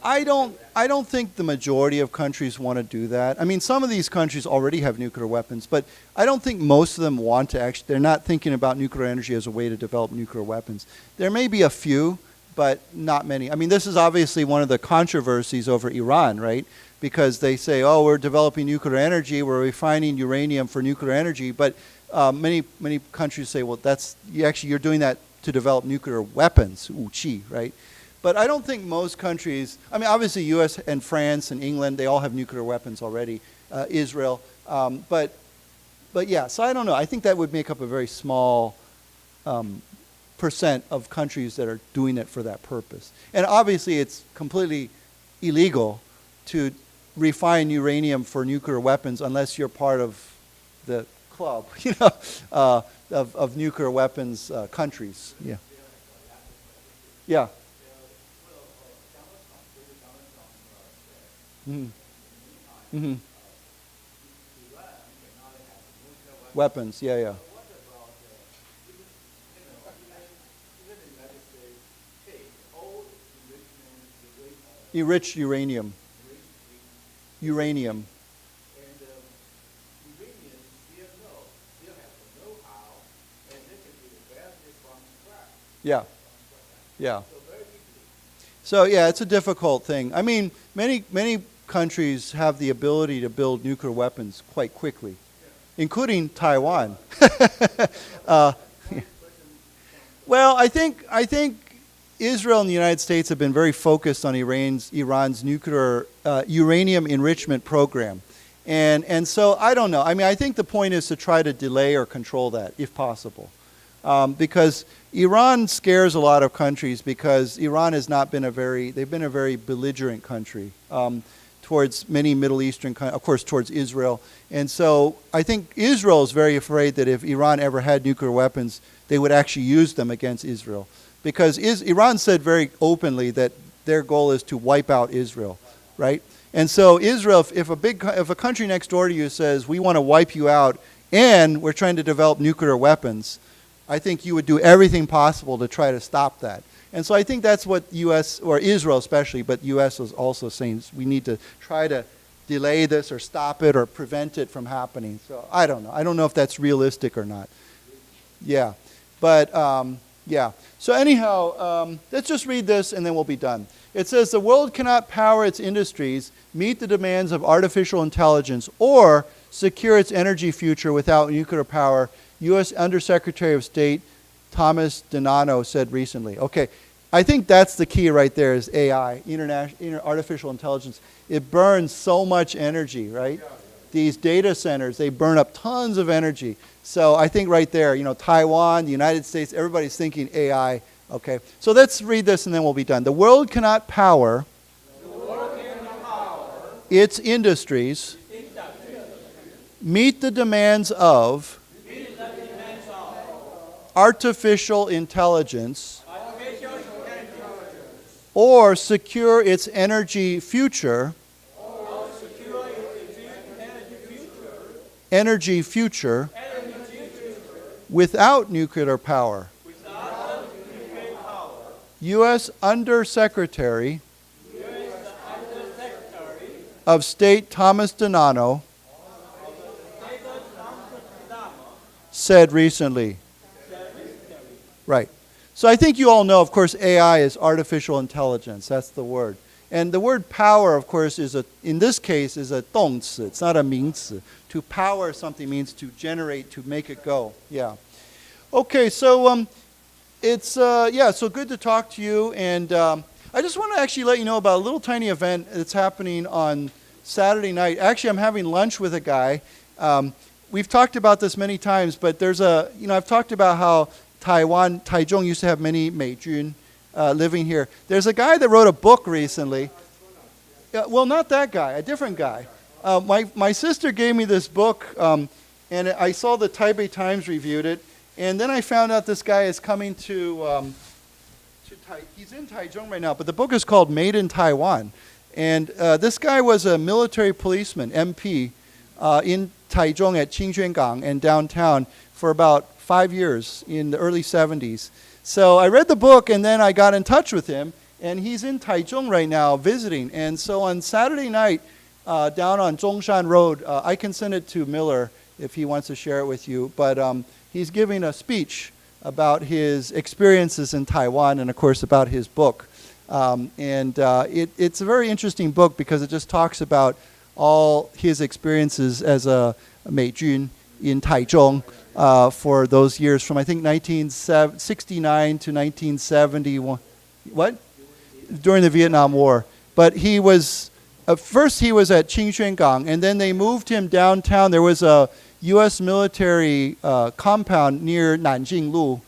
I don't think the majority of countries want to do that. I mean, some of these countries already have nuclear weapons, but I don't think most of them want to actually, they're not thinking about nuclear energy as a way to develop nuclear weapons. There may be a few, but not many. I mean, this is obviously one of the controversies over Iran, right? Because they say, oh, we're developing nuclear energy, we're refining uranium for nuclear energy, but many countries say, well, you're doing that to develop nuclear weapons, 武器, right? But I don't think most countries, I mean, obviously US and France and England, they all have nuclear weapons already, Israel, but yeah, so I don't know. I think that would make up a very small percent of countries that are doing it for that purpose. And obviously it's completely illegal to refine uranium for nuclear weapons unless you're part of the club, of nuclear weapons countries. Yeah. Yeah. Mm-hmm. Mm-hmm. Weapons, yeah. Enriched uranium. Uranium. Yeah. Yeah. So yeah, it's a difficult thing. I mean, many countries have the ability to build nuclear weapons quite quickly, including Taiwan. Well, I think Israel and the United States have been very focused on Iran's nuclear uranium enrichment program. And so I don't know. I mean, I think the point is to try to delay or control that if possible. Because Iran scares a lot of countries because Iran has not been they've been a very belligerent country towards many Middle Eastern countries, of course towards Israel. And so I think Israel is very afraid that if Iran ever had nuclear weapons, they would actually use them against Israel. Because Iran said very openly that their goal is to wipe out Israel, right? And so Israel, if a country next door to you says, we want to wipe you out and we're trying to develop nuclear weapons, I think you would do everything possible to try to stop that. And so I think that's what U.S., or Israel especially, but U.S. is also saying we need to try to delay this or stop it or prevent it from happening. So I don't know. I don't know if that's realistic or not. Yeah. But, yeah. So anyhow, let's just read this and then we'll be done. It says, the world cannot power its industries, meet the demands of artificial intelligence, or secure its energy future without nuclear power, U.S. Undersecretary of State Thomas Donano said recently. Okay, I think that's the key right there is AI, artificial intelligence. It burns so much energy, right? These data centers, they burn up tons of energy. So I think right there, Taiwan, the United States, everybody's thinking AI. Okay, so let's read this and then we'll be done. The world cannot power its industries, meet the demands of artificial intelligence, or secure its energy future, without nuclear power. U.S. Undersecretary of State Thomas Donano said recently. Right. So I think you all know, of course, AI is artificial intelligence. That's the word. And the word power, of course, in this case, is a 动词. It's not a 名词. To power something means to generate, to make it go. Yeah. Okay, so so good to talk to you. And I just want to actually let you know about a little tiny event that's happening on Saturday night. Actually, I'm having lunch with a guy. We've talked about this many times, but I've talked about how Taichung used to have many 美军 living here. There's a guy that wrote a book recently. Well, not that guy, a different guy. My sister gave me this book, and I saw the Taipei Times reviewed it, and then I found out this guy is coming to he's in Taichung right now, but the book is called Made in Taiwan. And this guy was a military policeman, MP, in Taichung at Qingxuangang and downtown for about 5 years in the early 70s. So I read the book, and then I got in touch with him, and he's in Taichung right now visiting. And so on Saturday night, down on Zhongshan Road, I can send it to Miller if he wants to share it with you. But he's giving a speech about his experiences in Taiwan and, of course, about his book. It's a very interesting book because it just talks about all his experiences as a 美军 in Taichung for those years from, I think, 1969 to 1971. What? During the Vietnam War. But he was, first he was at Qingxuangang, and then they moved him downtown. There was a U.S. military compound near Nanjing Lu,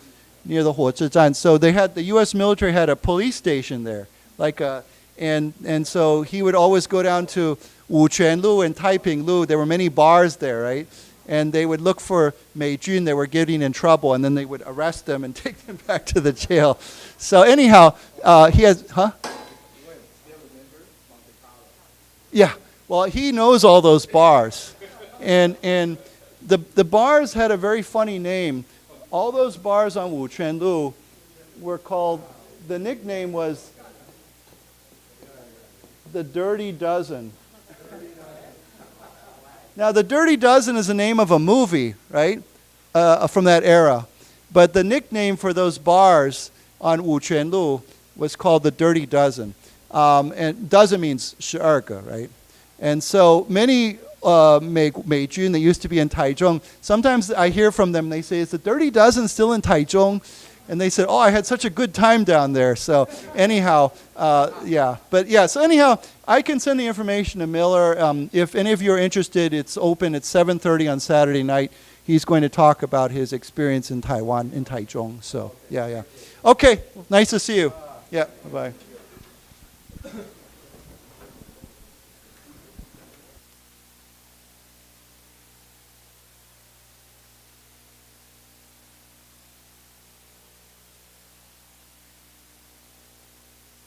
near the Huozhizhan. So the U.S. military had a police station there, and so he would always go down to Wuquan Lu and Taiping Lu. There were many bars there, right? And they would look for 美军 that were getting in trouble, and then they would arrest them and take them back to the jail. So anyhow, he has, Yeah, well, he knows all those bars. And the bars had a very funny name. All those bars on Wuquan Lu were called, the nickname was the Dirty Dozen. Now, the Dirty Dozen is the name of a movie, right, from that era. But the nickname for those bars on Wuquan Lu was called the Dirty Dozen. And dozen means 12, right? And so many 美军 that used to be in Taichung, sometimes I hear from them, they say, is the Dirty Dozen still in Taichung? And they said, oh, I had such a good time down there. So anyhow, so anyhow, I can send the information to Miller. If any of you are interested, it's open at 7:30 on Saturday night. He's going to talk about his experience in Taiwan, in Taichung. So, yeah. Okay, nice to see you. Yeah, bye-bye.